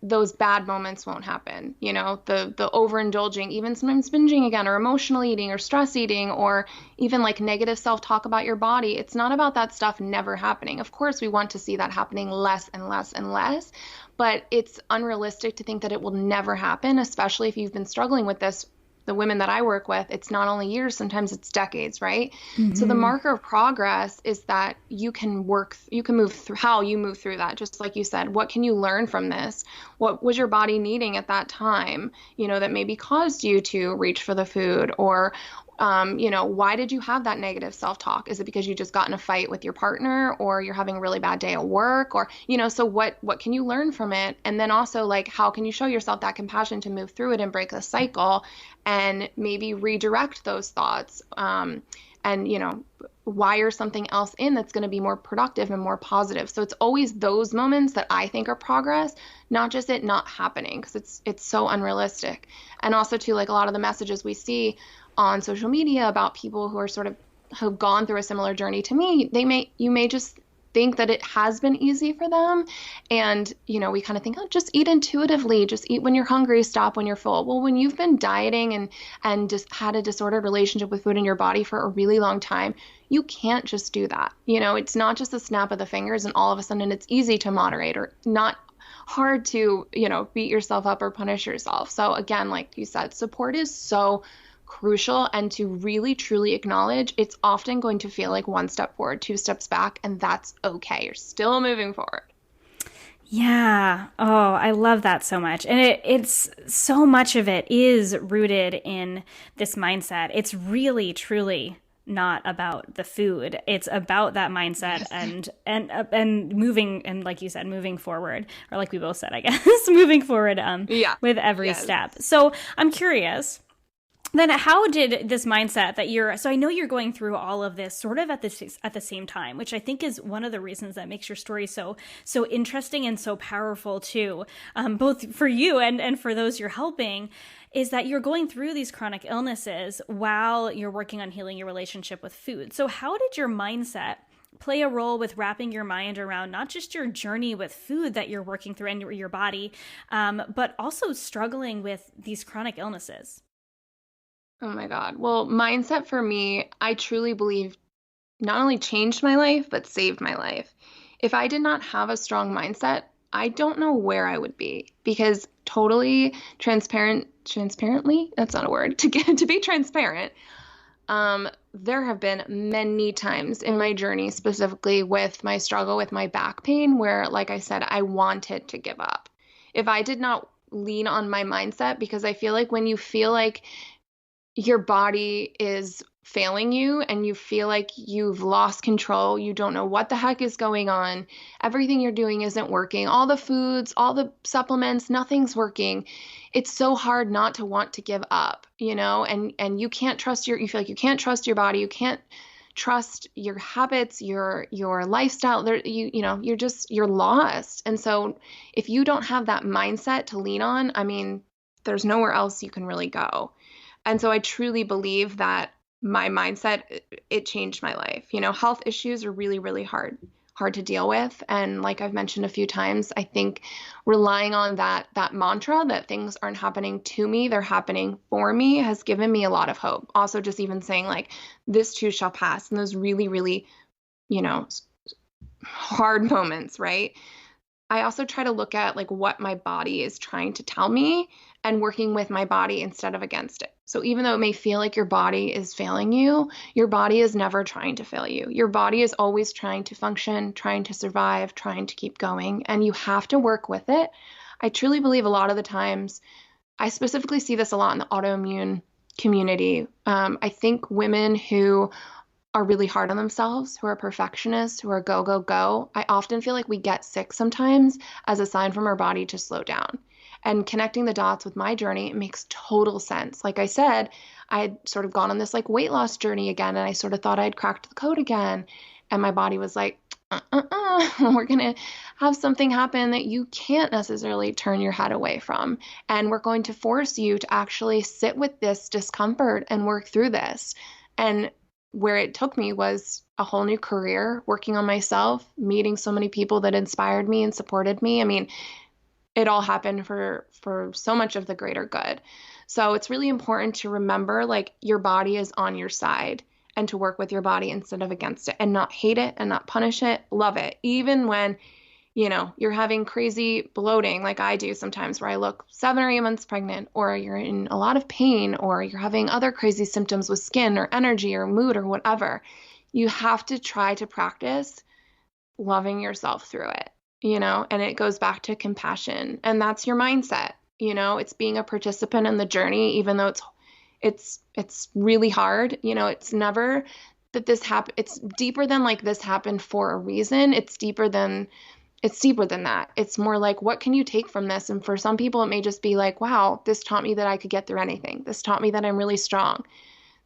those bad moments won't happen. You know, the overindulging, even sometimes binging again, or emotional eating, or stress eating, or even like negative self-talk about your body. It's not about that stuff never happening. Of course, we want to see that happening less and less and less, but it's unrealistic to think that it will never happen, especially if you've been struggling with this. The women that I work with, it's not only years, sometimes it's decades, right? Mm-hmm. So the marker of progress is that you can move through how you move through that. Just like you said, what can you learn from this? What was your body needing at that time, that maybe caused you to reach for the food? Or, why did you have that negative self-talk? Is it because you just got in a fight with your partner, or you're having a really bad day at work? Or, so what can you learn from it? And then also, like, how can you show yourself that compassion to move through it and break the cycle and maybe redirect those thoughts, and, wire something else in that's going to be more productive and more positive. So it's always those moments that I think are progress, not just it not happening, because it's so unrealistic. And also too, like a lot of the messages we see on social media about people who are sort of have gone through a similar journey to me, you may just think that it has been easy for them. And, we kind of think, oh, just eat intuitively, just eat when you're hungry, stop when you're full. Well, when you've been dieting and just had a disordered relationship with food in your body for a really long time, you can't just do that. It's not just a snap of the fingers and all of a sudden it's easy to moderate, or not hard to, beat yourself up or punish yourself. So again, like you said, support is so crucial, and to really truly acknowledge it's often going to feel like one step forward, two steps back, and that's okay. You're still moving forward. Yeah. Oh, I love that so much. And it's so much of it is rooted in this mindset. It's really, truly not about the food. It's about that mindset and moving, and like you said, moving forward, or like we both said, I guess, moving forward with every step. So I'm curious, then how did this mindset that so I know you're going through all of this sort of at the same time, which I think is one of the reasons that makes your story so interesting and so powerful too, both for you and for those you're helping, is that you're going through these chronic illnesses while you're working on healing your relationship with food. So how did your mindset play a role with wrapping your mind around not just your journey with food that you're working through and your body, but also struggling with these chronic illnesses? Oh my God. Well, mindset for me, I truly believe not only changed my life, but saved my life. If I did not have a strong mindset, I don't know where I would be, because totally transparently, that's not a word, to be transparent. There have been many times in my journey, specifically with my struggle with my back pain, where, like I said, I wanted to give up. If I did not lean on my mindset, because I feel like when you feel like your body is failing you and you feel like you've lost control, you don't know what the heck is going on, everything you're doing isn't working, all the foods, all the supplements, nothing's working. It's so hard not to want to give up, and you can't trust you feel like you can't trust your body, you can't trust your habits, your lifestyle. You're lost. And so if you don't have that mindset to lean on, I mean, there's nowhere else you can really go. And so I truly believe that my mindset, it changed my life. Health issues are really, really hard to deal with. And like I've mentioned a few times, I think relying on that mantra that things aren't happening to me, they're happening for me, has given me a lot of hope. Also, just even saying like, this too shall pass. And those really, really, hard moments, right? I also try to look at like what my body is trying to tell me and working with my body instead of against it. So even though it may feel like your body is failing you, your body is never trying to fail you. Your body is always trying to function, trying to survive, trying to keep going, and you have to work with it. I truly believe a lot of the times, I specifically see this a lot in the autoimmune community. I think women who are really hard on themselves, who are perfectionists, who are go, go, go, I often feel like we get sick sometimes as a sign from our body to slow down. And connecting the dots with my journey, it makes total sense. Like I said, I had sort of gone on this like weight loss journey again, and I sort of thought I'd cracked the code again. And my body was like, we're going to have something happen that you can't necessarily turn your head away from. And we're going to force you to actually sit with this discomfort and work through this. And where it took me was a whole new career, working on myself, meeting so many people that inspired me and supported me. I mean, it all happened for so much of the greater good. So it's really important to remember like your body is on your side and to work with your body instead of against it and not hate it and not punish it. Love it. Even when, you're having crazy bloating like I do sometimes where I look 7 or 8 months pregnant, or you're in a lot of pain, or you're having other crazy symptoms with skin or energy or mood or whatever. You have to try to practice loving yourself through it, and it goes back to compassion. And that's your mindset. It's being a participant in the journey, even though it's really hard. It's never that this happened. It's deeper than like this happened for a reason. It's deeper than that. It's more like, what can you take from this? And for some people, it may just be like, wow, this taught me that I could get through anything. This taught me that I'm really strong.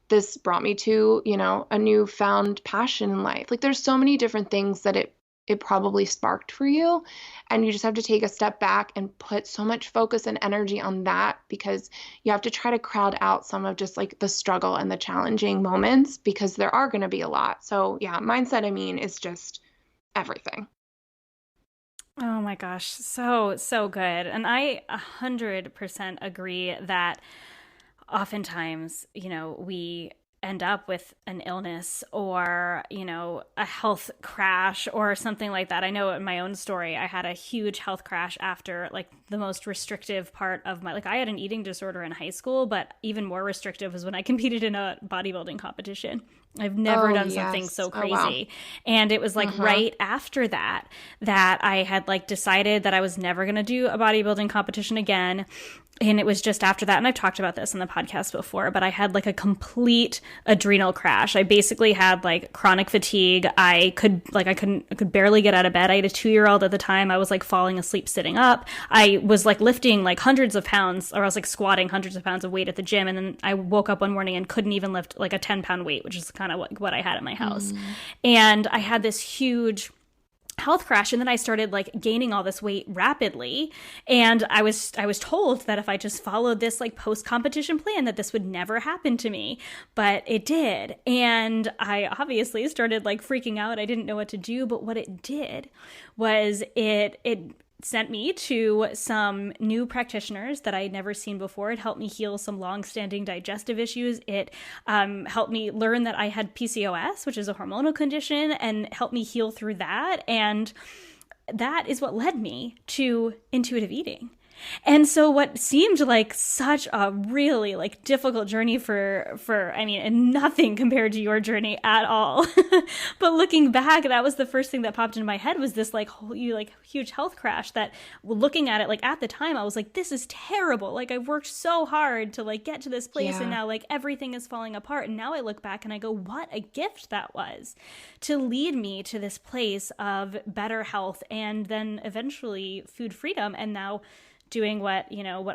This brought me to, a newfound passion in life. Like there's so many different things that it probably sparked for you. And you just have to take a step back and put so much focus and energy on that, because you have to try to crowd out some of just like the struggle and the challenging moments, because there are going to be a lot. So yeah, mindset, is just everything. Oh my gosh, so good. And I 100% agree that oftentimes, we end up with an illness or, a health crash or something like that. I know in my own story, I had a huge health crash after like the most restrictive part of I had an eating disorder in high school, but even more restrictive was when I competed in a bodybuilding competition. I've never done something so crazy. Oh, wow. And it was like right after that I had like decided that I was never going to do a bodybuilding competition again. And it was just after that, and I've talked about this in the podcast before, but I had like a complete adrenal crash. I basically had like chronic fatigue. I could barely get out of bed. I had a 2-year-old at the time. I was like falling asleep sitting up. I was like lifting like hundreds of pounds, or I was like squatting hundreds of pounds of weight at the gym. And then I woke up one morning and couldn't even lift like a 10-pound weight, which is kind of what I had at my house. And I had this huge health crash, and then I started like gaining all this weight rapidly, and I was told that if I just followed this like post-competition plan that this would never happen to me, but it did. And I obviously started like freaking out. I didn't know what to do, but what it did was it sent me to some new practitioners that I had never seen before. It helped me heal some long-standing digestive issues. It helped me learn that I had PCOS, which is a hormonal condition, and helped me heal through that. And that is what led me to intuitive eating. And so what seemed like such a really like difficult journey and nothing compared to your journey at all. But looking back, that was the first thing that popped into my head, was this like huge health crash that, looking at it, like at the time I was like, this is terrible. Like I've worked so hard to like get to this place, and now like everything is falling apart. And now I look back and I go, what a gift that was to lead me to this place of better health and then eventually food freedom. And now doing what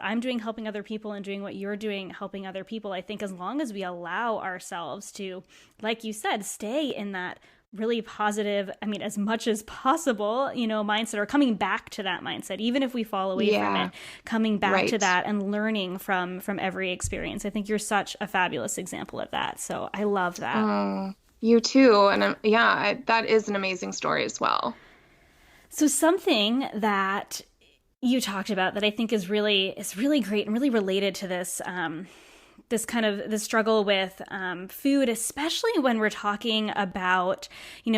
I'm doing, helping other people, and doing what you're doing, helping other people. I think as long as we allow ourselves to, like you said, stay in that really positive, as much as possible, mindset, or coming back to that mindset, even if we fall away from it, coming back to that and learning from every experience. I think you're such a fabulous example of that. So I love that. Oh, you too. And that is an amazing story as well. So something that you talked about that I think is really great and really related to this this kind of the struggle with food, especially when we're talking about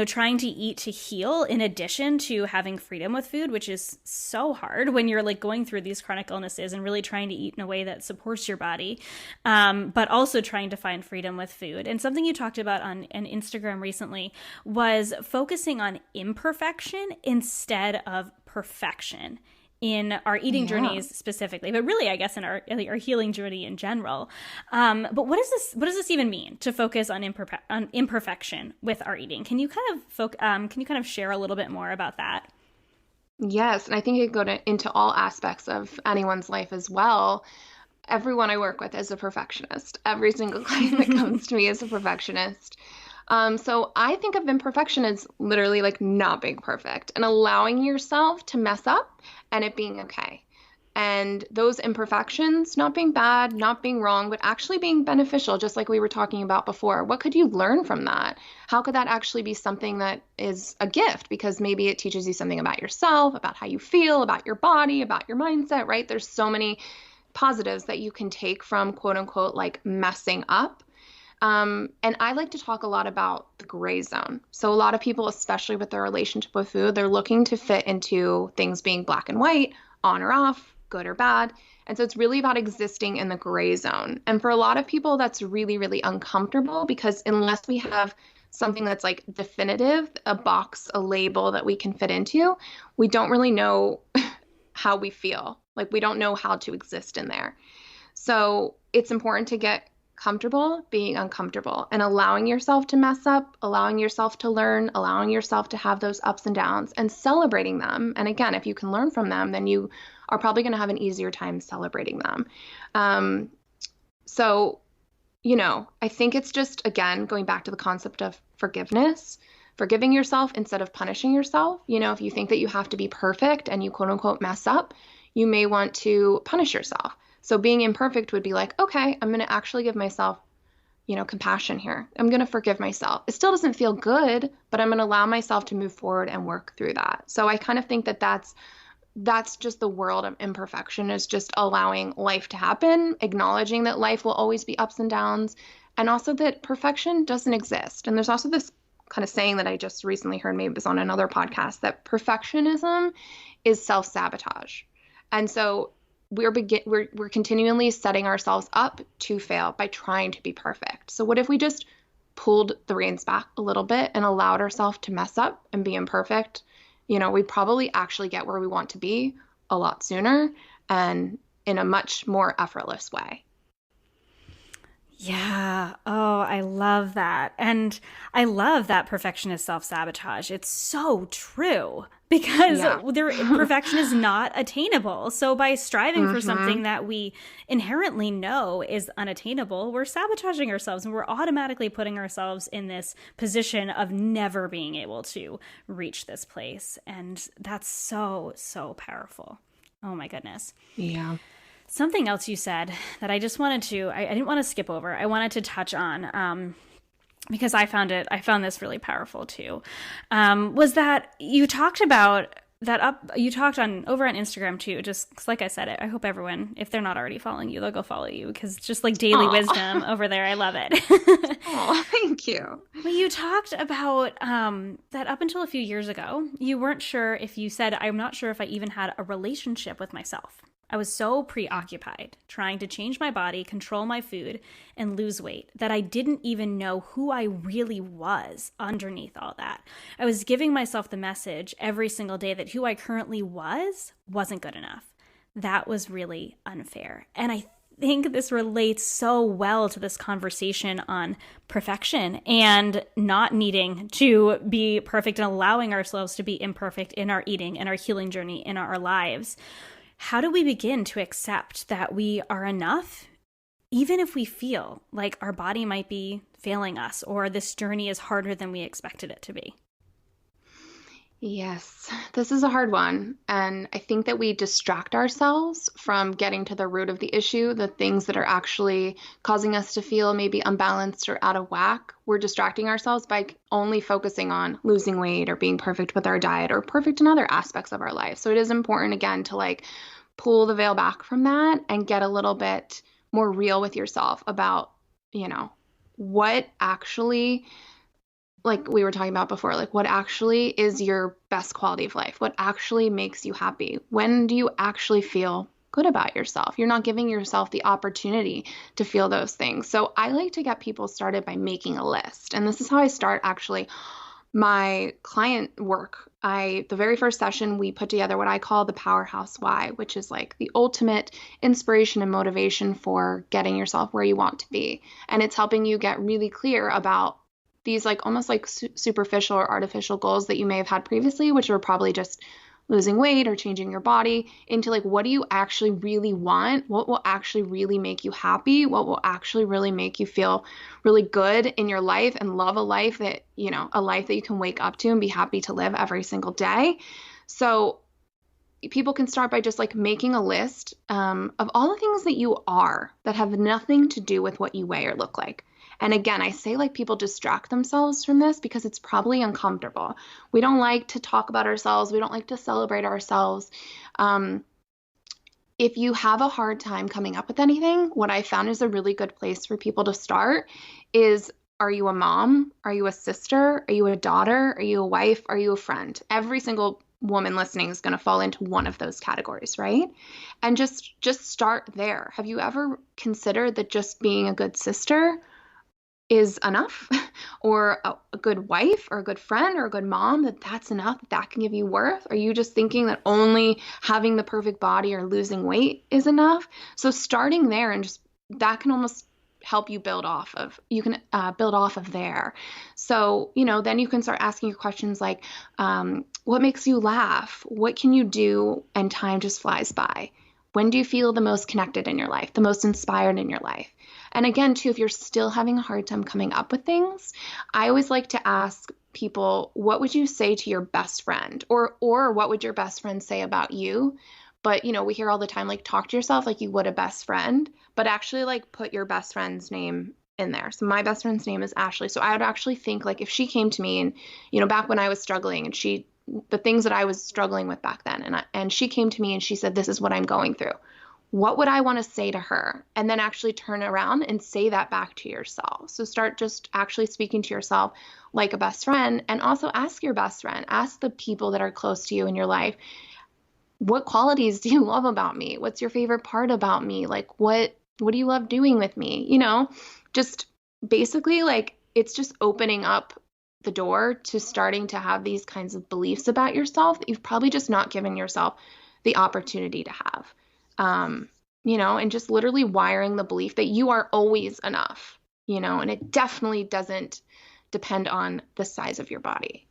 trying to eat to heal in addition to having freedom with food, which is so hard when you're like going through these chronic illnesses and really trying to eat in a way that supports your body, but also trying to find freedom with food. And something you talked about on Instagram recently was focusing on imperfection instead of perfection in our eating Yeah. journeys specifically, but really, I guess, in our healing journey in general. But what does this even mean to focus on imperfection with our eating? Can you kind of share a little bit more about that? Yes, and I think it could go into all aspects of anyone's life as well. Everyone I work with is a perfectionist. Every single client that comes to me is a perfectionist. So I think of imperfection as literally like not being perfect and allowing yourself to mess up and it being okay. And those imperfections, not being bad, not being wrong, but actually being beneficial, just like we were talking about before. What could you learn from that? How could that actually be something that is a gift? Because maybe it teaches you something about yourself, about how you feel, about your body, about your mindset, right? There's so many positives that you can take from quote unquote like messing up. And I like to talk a lot about the gray zone. So a lot of people, especially with their relationship with food, they're looking to fit into things being black and white, on or off, good or bad. And so it's really about existing in the gray zone. And for a lot of people, that's really, really uncomfortable because unless we have something that's like definitive, a box, a label that we can fit into, we don't really know how we feel. Like we don't know how to exist in there. So it's important to get comfortable being uncomfortable and allowing yourself to mess up, allowing yourself to learn, allowing yourself to have those ups and downs and celebrating them. And again, if you can learn from them, then you are probably going to have an easier time celebrating them. So, I think it's just, again, going back to the concept of forgiveness, forgiving yourself instead of punishing yourself. If you think that you have to be perfect and you quote unquote mess up, you may want to punish yourself. So being imperfect would be like, okay, I'm going to actually give myself, compassion here. I'm going to forgive myself. It still doesn't feel good, but I'm going to allow myself to move forward and work through that. So I kind of think that that's just the world of imperfection, is just allowing life to happen, acknowledging that life will always be ups and downs, and also that perfection doesn't exist. And there's also this kind of saying that I just recently heard, maybe it was on another podcast, that perfectionism is self-sabotage. And so we're continually setting ourselves up to fail by trying to be perfect. So what if we just pulled the reins back a little bit and allowed ourselves to mess up and be imperfect? We probably actually get where we want to be a lot sooner and in a much more effortless way. Yeah. Oh, I love that. And I love that perfection is self-sabotage. It's so true because perfection is not attainable. So by striving for something that we inherently know is unattainable, we're sabotaging ourselves and we're automatically putting ourselves in this position of never being able to reach this place. And that's so, so powerful. Oh my goodness. Yeah. Something else you said that I just wanted to, I didn't want to skip over. I wanted to touch on, because I found this really powerful too, was that you talked about you talked over on Instagram too, just 'cause like I said, I hope everyone, if they're not already following you, they'll go follow you because it's just like daily wisdom over there. I love it. Oh, thank you. But you talked about that up until a few years ago, you weren't sure if you said, I'm not sure if I even had a relationship with myself. I was so preoccupied trying to change my body, control my food, and lose weight that I didn't even know who I really was underneath all that. I was giving myself the message every single day that who I currently wasn't good enough. That was really unfair. And I think this relates so well to this conversation on perfection and not needing to be perfect and allowing ourselves to be imperfect in our eating and our healing journey in our lives. How do we begin to accept that we are enough, even if we feel like our body might be failing us or this journey is harder than we expected it to be? Yes, this is a hard one. And I think that we distract ourselves from getting to the root of the issue, the things that are actually causing us to feel maybe unbalanced or out of whack. We're distracting ourselves by only focusing on losing weight or being perfect with our diet or perfect in other aspects of our life. So it is important, again, to pull the veil back from that and get a little bit more real with yourself about, what actually, like we were talking about before, what actually is your best quality of life? What actually makes you happy? When do you actually feel good about yourself? You're not giving yourself the opportunity to feel those things. So I like to get people started by making a list. And this is how I start actually my client work, the very first session we put together what I call the Powerhouse Why, which is like the ultimate inspiration and motivation for getting yourself where you want to be. And it's helping you get really clear about these like almost like superficial or artificial goals that you may have had previously, which were probably just losing weight or changing your body, into like, what do you actually really want? What will actually really make you happy? What will actually really make you feel really good in your life and love a life that, a life that you can wake up to and be happy to live every single day. So people can start by just like making a list of all the things that you are that have nothing to do with what you weigh or look like. And again, I say like people distract themselves from this because it's probably uncomfortable. We don't like to talk about ourselves. We don't like to celebrate ourselves. If you have a hard time coming up with anything, what I found is a really good place for people to start is, are you a mom? Are you a sister? Are you a daughter? Are you a wife? Are you a friend? Every single woman listening is going to fall into one of those categories, right? And just start there. Have you ever considered that just being a good sister is enough, or a good wife or a good friend or a good mom, that's enough, that can give you worth? Are you just thinking that only having the perfect body or losing weight is enough? So starting there, and just that can almost help you build off of there. So, then you can start asking your questions like, what makes you laugh? What can you do? And time just flies by. When do you feel the most connected in your life, the most inspired in your life? And again, too, if you're still having a hard time coming up with things, I always like to ask people, what would you say to your best friend? Or what would your best friend say about you? But, we hear all the time, like, talk to yourself like you would a best friend, but actually, like, put your best friend's name in there. So my best friend's name is Ashley. So I would actually think, like, if she came to me and, back when I was struggling and the things that I was struggling with back then, and she came to me and she said, this is what I'm going through. What would I want to say to her? And then actually turn around and say that back to yourself. So start just actually speaking to yourself like a best friend, and also ask your best friend, ask the people that are close to you in your life, what qualities do you love about me? What's your favorite part about me? Like, what do you love doing with me? Just basically, like, it's just opening up the door to starting to have these kinds of beliefs about yourself that you've probably just not given yourself the opportunity to have. And just literally wiring the belief that you are always enough, and it definitely doesn't depend on the size of your body.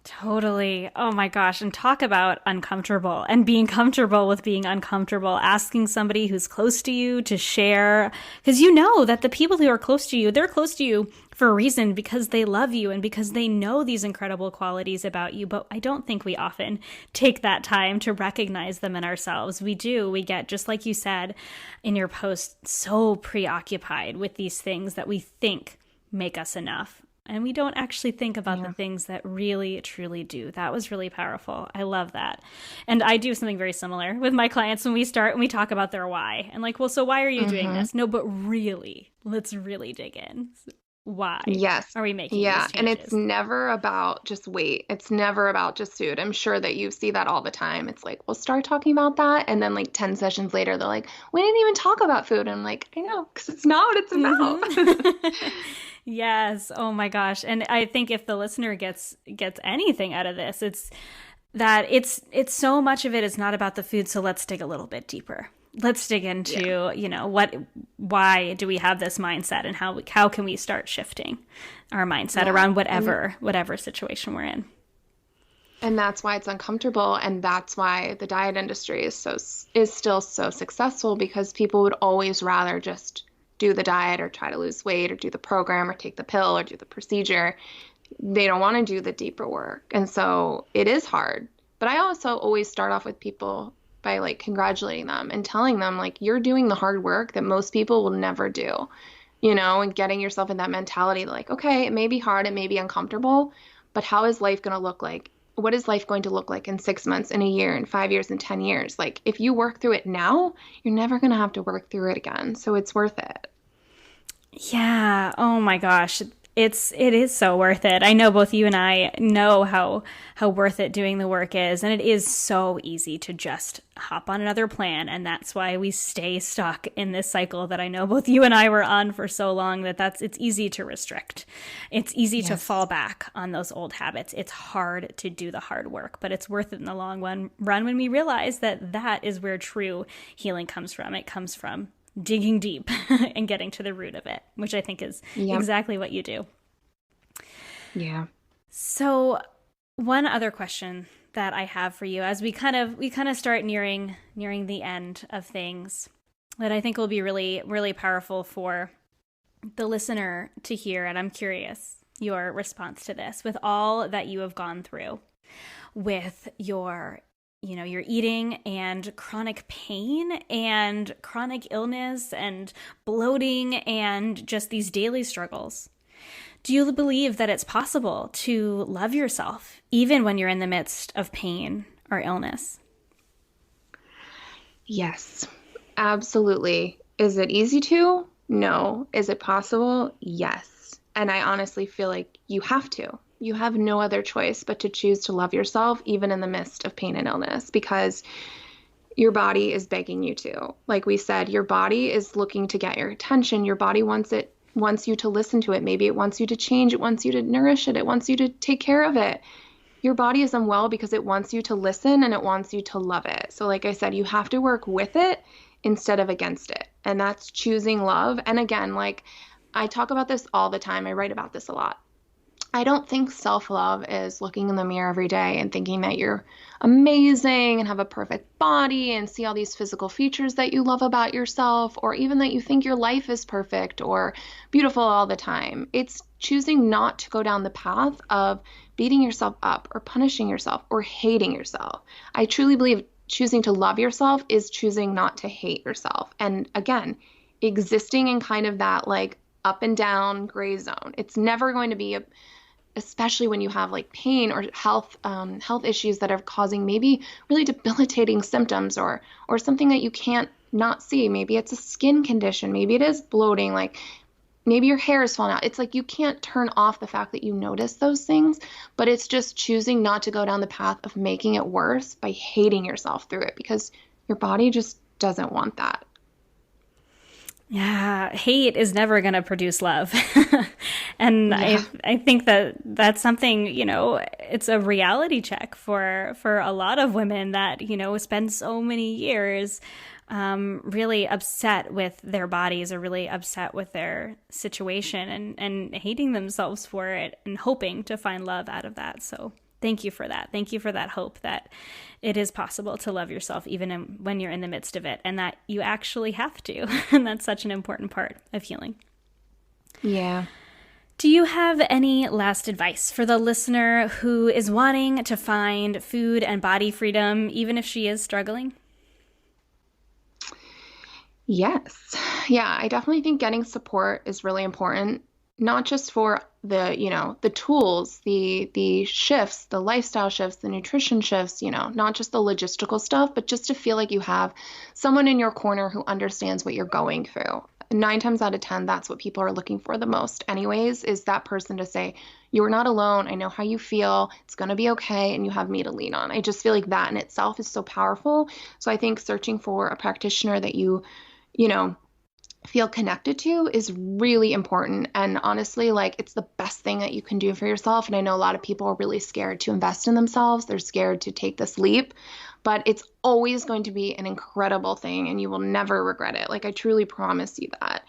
Totally. Oh my gosh. And talk about uncomfortable and being comfortable with being uncomfortable, asking somebody who's close to you to share, because that the people who are close to you, they're close to you for a reason, because they love you and because they know these incredible qualities about you. But I don't think we often take that time to recognize them in ourselves. We do. We get, just like you said in your post, so preoccupied with these things that we think make us enough. And we don't actually think about the things that really, truly do. That was really powerful. I love that. And I do something very similar with my clients when we start and we talk about their why. And like, well, so why are you doing this? No, but really, let's really dig in. Why are we making these changes? And it's never about just weight. It's never about just food. I'm sure that you see that all the time. It's like, we'll start talking about that. And then like 10 sessions later, they're like, we didn't even talk about food. And I'm like, I know, because it's not what it's about. Yes. Oh my gosh. And I think if the listener gets anything out of this, it's that it's so much of it is not about the food. So let's dig a little bit deeper. Let's dig into, why do we have this mindset, and how can we start shifting our mindset around whatever situation we're in. And that's why it's uncomfortable. And that's why the diet industry is still so successful, because people would always rather just do the diet or try to lose weight or do the program or take the pill or do the procedure. They don't want to do the deeper work. And so it is hard. But I also always start off with people by like congratulating them and telling them like, you're doing the hard work that most people will never do, and getting yourself in that mentality like, okay, it may be hard, it may be uncomfortable, but how is life going to look like? What is life going to look like in 6 months, in a year, in 5 years, in 10 years? Like, if you work through it now, you're never going to have to work through it again. So it's worth it. Yeah. Oh my gosh. it is so worth it. I know both you and I know how worth it doing the work is, and it is so easy to just hop on another plan, and that's why we stay stuck in this cycle that I know both you and I were on for so long, it's easy to restrict. It's easy to fall back on those old habits. It's hard to do the hard work, but it's worth it in the long run when we realize that is where true healing comes from. It comes from digging deep and getting to the root of it, which I think is exactly what you do. Yeah. So one other question that I have for you as we kind of start nearing the end of things that I think will be really, really powerful for the listener to hear. And I'm curious your response to this with all that you have gone through with your eating and chronic pain and chronic illness and bloating and just these daily struggles. Do you believe that it's possible to love yourself even when you're in the midst of pain or illness? Yes, absolutely. Is it easy to? No. Is it possible? Yes. And I honestly feel like you have to. You have no other choice but to choose to love yourself, even in the midst of pain and illness, because your body is begging you to. Like we said, your body is looking to get your attention. Your body wants you to listen to it. Maybe it wants you to change. It wants you to nourish it. It wants you to take care of it. Your body is unwell because it wants you to listen and it wants you to love it. So like I said, you have to work with it instead of against it. And that's choosing love. And again, like I talk about this all the time. I write about this a lot. I don't think self-love is looking in the mirror every day and thinking that you're amazing and have a perfect body and see all these physical features that you love about yourself, or even that you think your life is perfect or beautiful all the time. It's choosing not to go down the path of beating yourself up or punishing yourself or hating yourself. I truly believe choosing to love yourself is choosing not to hate yourself. And again, existing in kind of that like up and down gray zone. It's never going to be especially when you have like pain or health issues that are causing maybe really debilitating symptoms or something that you can't not see. Maybe it's a skin condition. Maybe it is bloating. Like maybe your hair is falling out. It's like you can't turn off the fact that you notice those things, but it's just choosing not to go down the path of making it worse by hating yourself through it, because your body just doesn't want that. Yeah, hate is never going to produce love. And I think that's something, it's a reality check for a lot of women that, spend so many years really upset with their bodies or really upset with their situation and hating themselves for it and hoping to find love out of that. So thank you for that. Thank you for that hope that it is possible to love yourself even when you're in the midst of it, and that you actually have to. And that's such an important part of healing. Yeah. Do you have any last advice for the listener who is wanting to find food and body freedom, even if she is struggling? Yes. Yeah, I definitely think getting support is really important, not just for the tools, the shifts, the lifestyle shifts, the nutrition shifts, not just the logistical stuff, but just to feel like you have someone in your corner who understands what you're going through. 9 times out of 10, that's what people are looking for the most anyways, is that person to say, you're not alone. I know how you feel. It's going to be okay. And you have me to lean on. I just feel like that in itself is so powerful. So I think searching for a practitioner that you feel connected to is really important. And honestly, like it's the best thing that you can do for yourself. And I know a lot of people are really scared to invest in themselves. They're scared to take this leap, but it's always going to be an incredible thing and you will never regret it. Like I truly promise you that.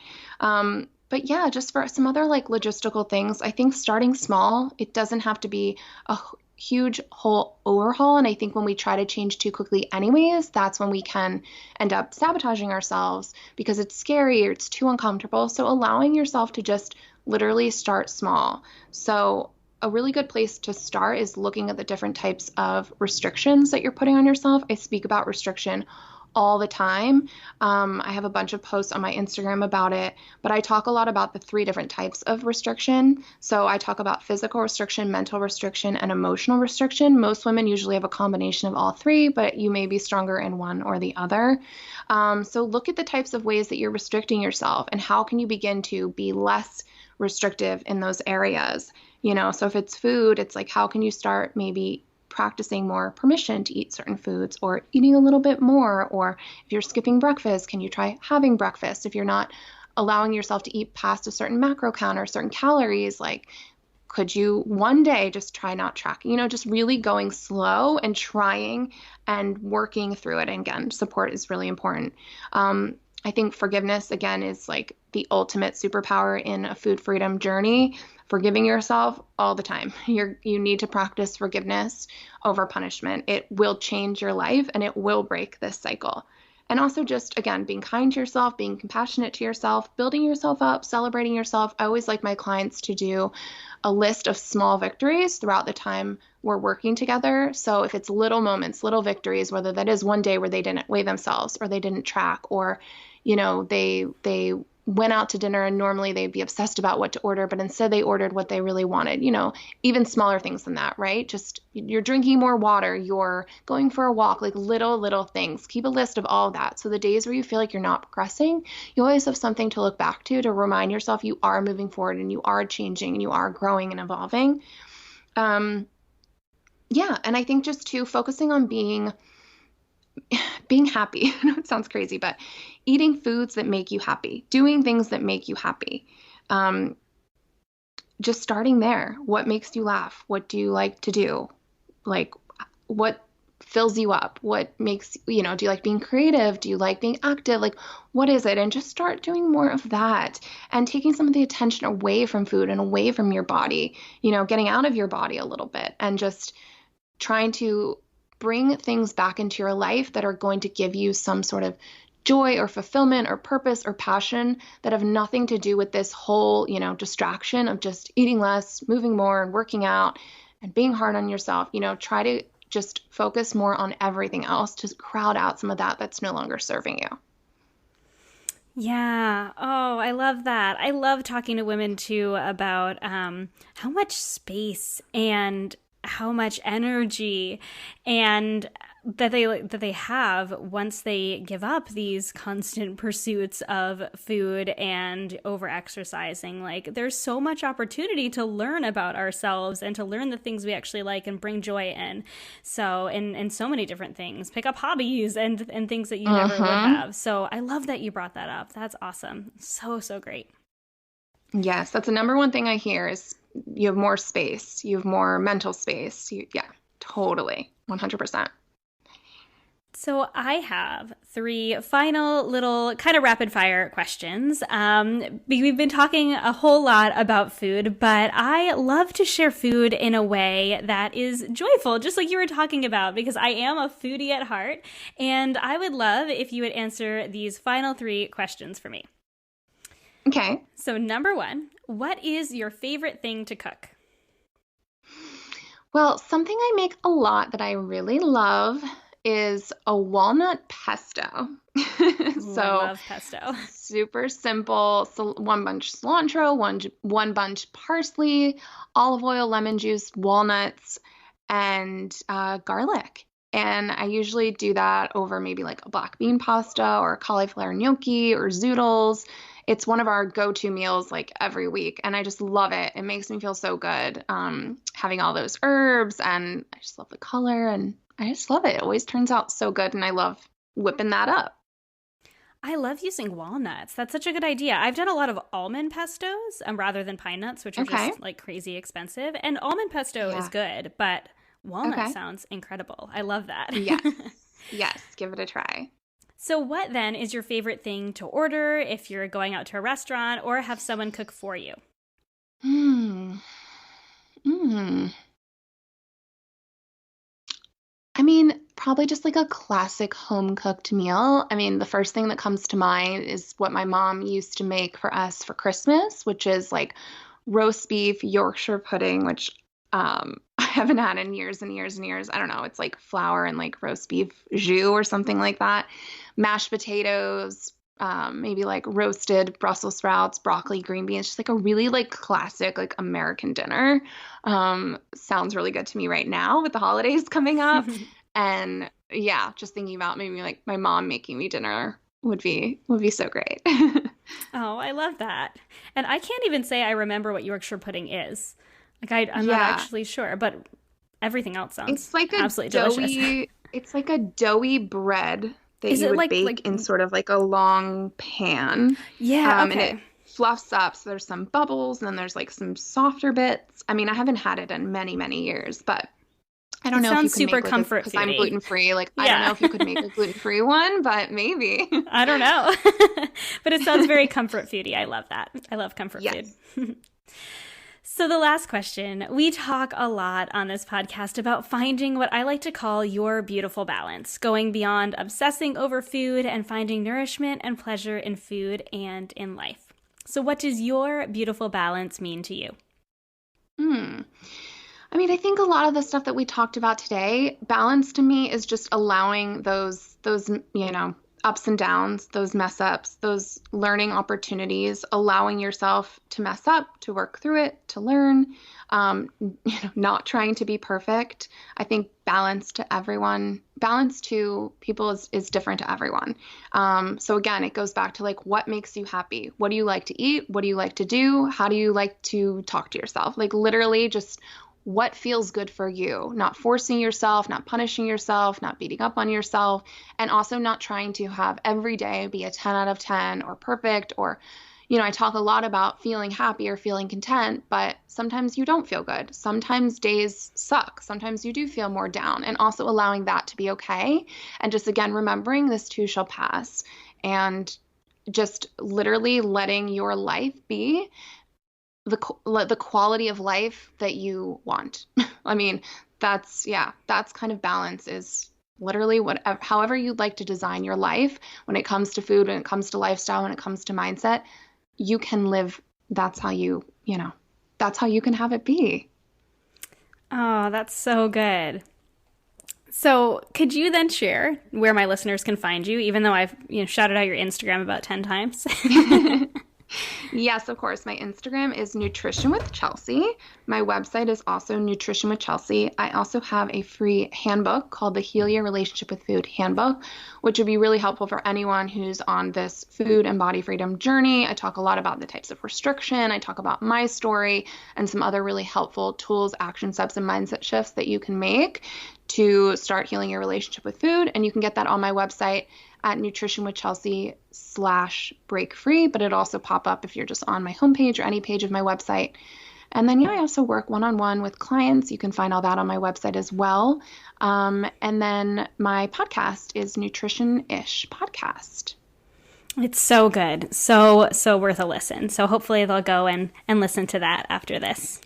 But yeah, just for some other like logistical things, I think starting small, it doesn't have to be a huge whole overhaul. And I think when we try to change too quickly anyways, that's when we can end up sabotaging ourselves because it's scary or it's too uncomfortable. So allowing yourself to just literally start small. So a really good place to start is looking at the different types of restrictions that you're putting on yourself. I speak about restriction all the time. I have a bunch of posts on my Instagram about it, but I talk a lot about the 3 different types of restriction. So I talk about physical restriction, mental restriction, and emotional restriction. Most women usually have a combination of all 3, but you may be stronger in one or the other. So look at the types of ways that you're restricting yourself and how can you begin to be less restrictive in those areas. So if it's food, it's like, how can you start maybe practicing more permission to eat certain foods, or eating a little bit more? Or if you're skipping breakfast, can you try having breakfast? If you're not allowing yourself to eat past a certain macro count or certain calories, like, could you one day just try not tracking, just really going slow and trying and working through it. And again, support is really important. I think forgiveness, again, is like the ultimate superpower in a food freedom journey. Forgiving yourself all the time. You need to practice forgiveness over punishment. It will change your life and it will break this cycle. And also just, again, being kind to yourself, being compassionate to yourself, building yourself up, celebrating yourself. I always like my clients to do a list of small victories throughout the time we're working together. So if it's little moments, little victories, whether that is one day where they didn't weigh themselves, or they didn't track, or, they went out to dinner and normally they'd be obsessed about what to order, but instead they ordered what they really wanted, even smaller things than that, right? Just you're drinking more water, you're going for a walk, like little things. Keep a list of all of that. So the days where you feel like you're not progressing, you always have something to look back to remind yourself you are moving forward and you are changing and you are growing and evolving. Yeah. And I think just too, focusing on being happy. I know it sounds crazy, but eating foods that make you happy, doing things that make you happy. Just starting there. What makes you laugh? What do you like to do? Like, what fills you up? What makes, do you like being creative? Do you like being active? Like, what is it? And just start doing more of that and taking some of the attention away from food and away from your body, getting out of your body a little bit and just trying to bring things back into your life that are going to give you some sort of joy or fulfillment or purpose or passion that have nothing to do with this whole, distraction of just eating less, moving more, and working out and being hard on yourself. Try to just focus more on everything else to crowd out some of that that's no longer serving you. Yeah. Oh, I love that. I love talking to women too about how much space and how much energy and that they have once they give up these constant pursuits of food and over exercising. Like, there's so much opportunity to learn about ourselves and to learn the things we actually like and bring joy in. So in so many different things, pick up hobbies and things that you never would have. So I love that you brought that up. That's awesome. So great. Yes, that's the number one thing I hear is you have more space. You have more mental space. Yeah, totally. 100%. So I have 3 final little kind of rapid fire questions. We've been talking a whole lot about food, but I love to share food in a way that is joyful, just like you were talking about, because I am a foodie at heart. And I would love if you would answer these final 3 questions for me. Okay. So number 1, what is your favorite thing to cook? Well, something I make a lot that I really love is a walnut pesto. I love pesto. Super simple. So 1 bunch cilantro, one bunch parsley, olive oil, lemon juice, walnuts, and garlic. And I usually do that over maybe like a black bean pasta or cauliflower gnocchi or zoodles. It's one of our go-to meals like every week, and I just love it. It makes me feel so good having all those herbs, and I just love the color, and I just love it. It always turns out so good, and I love whipping that up. I love using walnuts. That's such a good idea. I've done a lot of almond pestos rather than pine nuts, which are just like crazy expensive. And almond pesto is good, but walnut sounds incredible. I love that. Yes, give it a try. So what then is your favorite thing to order if you're going out to a restaurant or have someone cook for you? I mean, probably just like a classic home cooked meal. I mean, the first thing that comes to mind is what my mom used to make for us for Christmas, which is like roast beef, Yorkshire pudding, which I haven't had in years and years and years. I don't know. It's like flour and like roast beef jus or something like that. Mashed potatoes, maybe like roasted Brussels sprouts, broccoli, green beans, just like a really like classic like American dinner. Sounds really good to me right now with the holidays coming up. And yeah, just thinking about maybe like my mom making me dinner would be so great. Oh, I love that. And I can't even say I remember what Yorkshire pudding is. Like I'm not actually sure, but everything else sounds It's like a absolutely delicious. it's like a doughy bread that Is you it would like bake in sort of like a long pan. yeah, And it okay. fluffs up. So there's some bubbles and then there's like some softer bits. I mean, I haven't had it in many, many years, but I don't It know if you sounds can super make like a, comfort because I'm foodie. gluten-free, like I don't know Yeah. if you could make a gluten-free one, but maybe. I don't know. But it sounds very comfort foodie. I love that. I love comfort Yes. food. So the last question, we talk a lot on this podcast about finding what I like to call your beautiful balance, going beyond obsessing over food and finding nourishment and pleasure in food and in life. So what does your beautiful balance mean to you? Hmm. I mean, I think a lot of the stuff that we talked about today, balance to me is just allowing those, ups and downs, those mess ups, those learning opportunities, allowing yourself to mess up, to work through it, to learn, not trying to be perfect. I think balance to people is different to everyone. So again, it goes back to like, what makes you happy? What do you like to eat? What do you like to do? How do you like to talk to yourself? Like literally just what feels good for you, not forcing yourself, not punishing yourself, not beating up on yourself, and also not trying to have every day be a 10 out of 10 or perfect or, I talk a lot about feeling happy or feeling content, but sometimes you don't feel good. Sometimes days suck. Sometimes you do feel more down, and also allowing that to be okay. And just again, remembering this too shall pass, and just literally letting your life be the quality of life that you want. I mean, that's kind of balance is literally whatever, however you'd like to design your life when it comes to food, when it comes to lifestyle, when it comes to mindset, you can live. That's how that's how you can have it be. Oh, that's so good. So, could you then share where my listeners can find you, even though I've shouted out your Instagram about 10 times? Yes, of course. My Instagram is Nutrition with Chelsea. My website is also Nutrition with Chelsea. I also have a free handbook called the Heal Your Relationship with Food Handbook, which would be really helpful for anyone who's on this food and body freedom journey. I talk a lot about the types of restriction. I talk about my story and some other really helpful tools, action steps, and mindset shifts that you can make to start healing your relationship with food. And you can get that on my website at nutritionwithchelsea/break free, but it also pop up if you're just on my homepage or any page of my website. And then, I also work one-on-one with clients. You can find all that on my website as well. And then my podcast is Nutrition-ish Podcast. It's so good. So worth a listen. So hopefully they'll go and listen to that after this.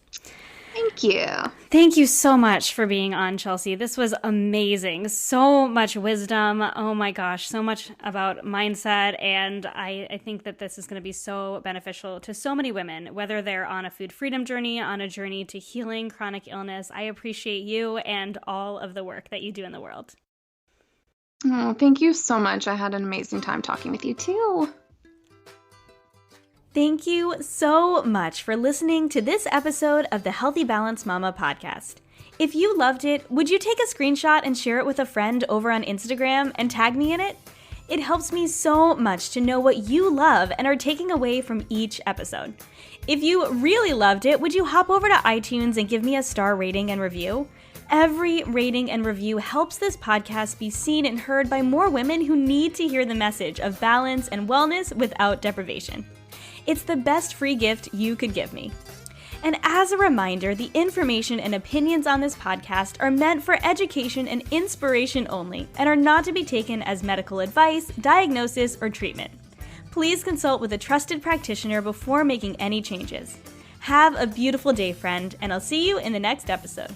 Thank you. Thank you so much for being on, Chelsea. This was amazing. So much wisdom. Oh my gosh, so much about mindset. And I think that this is going to be so beneficial to so many women, whether they're on a food freedom journey, on a journey to healing chronic illness. I appreciate you and all of the work that you do in the world. Oh, thank you so much. I had an amazing time talking with you too. Thank you so much for listening to this episode of the Healthy Balance Mama podcast. If you loved it, would you take a screenshot and share it with a friend over on Instagram and tag me in it? It helps me so much to know what you love and are taking away from each episode. If you really loved it, would you hop over to iTunes and give me a star rating and review? Every rating and review helps this podcast be seen and heard by more women who need to hear the message of balance and wellness without deprivation. It's the best free gift you could give me. And as a reminder, the information and opinions on this podcast are meant for education and inspiration only and are not to be taken as medical advice, diagnosis, or treatment. Please consult with a trusted practitioner before making any changes. Have a beautiful day, friend, and I'll see you in the next episode.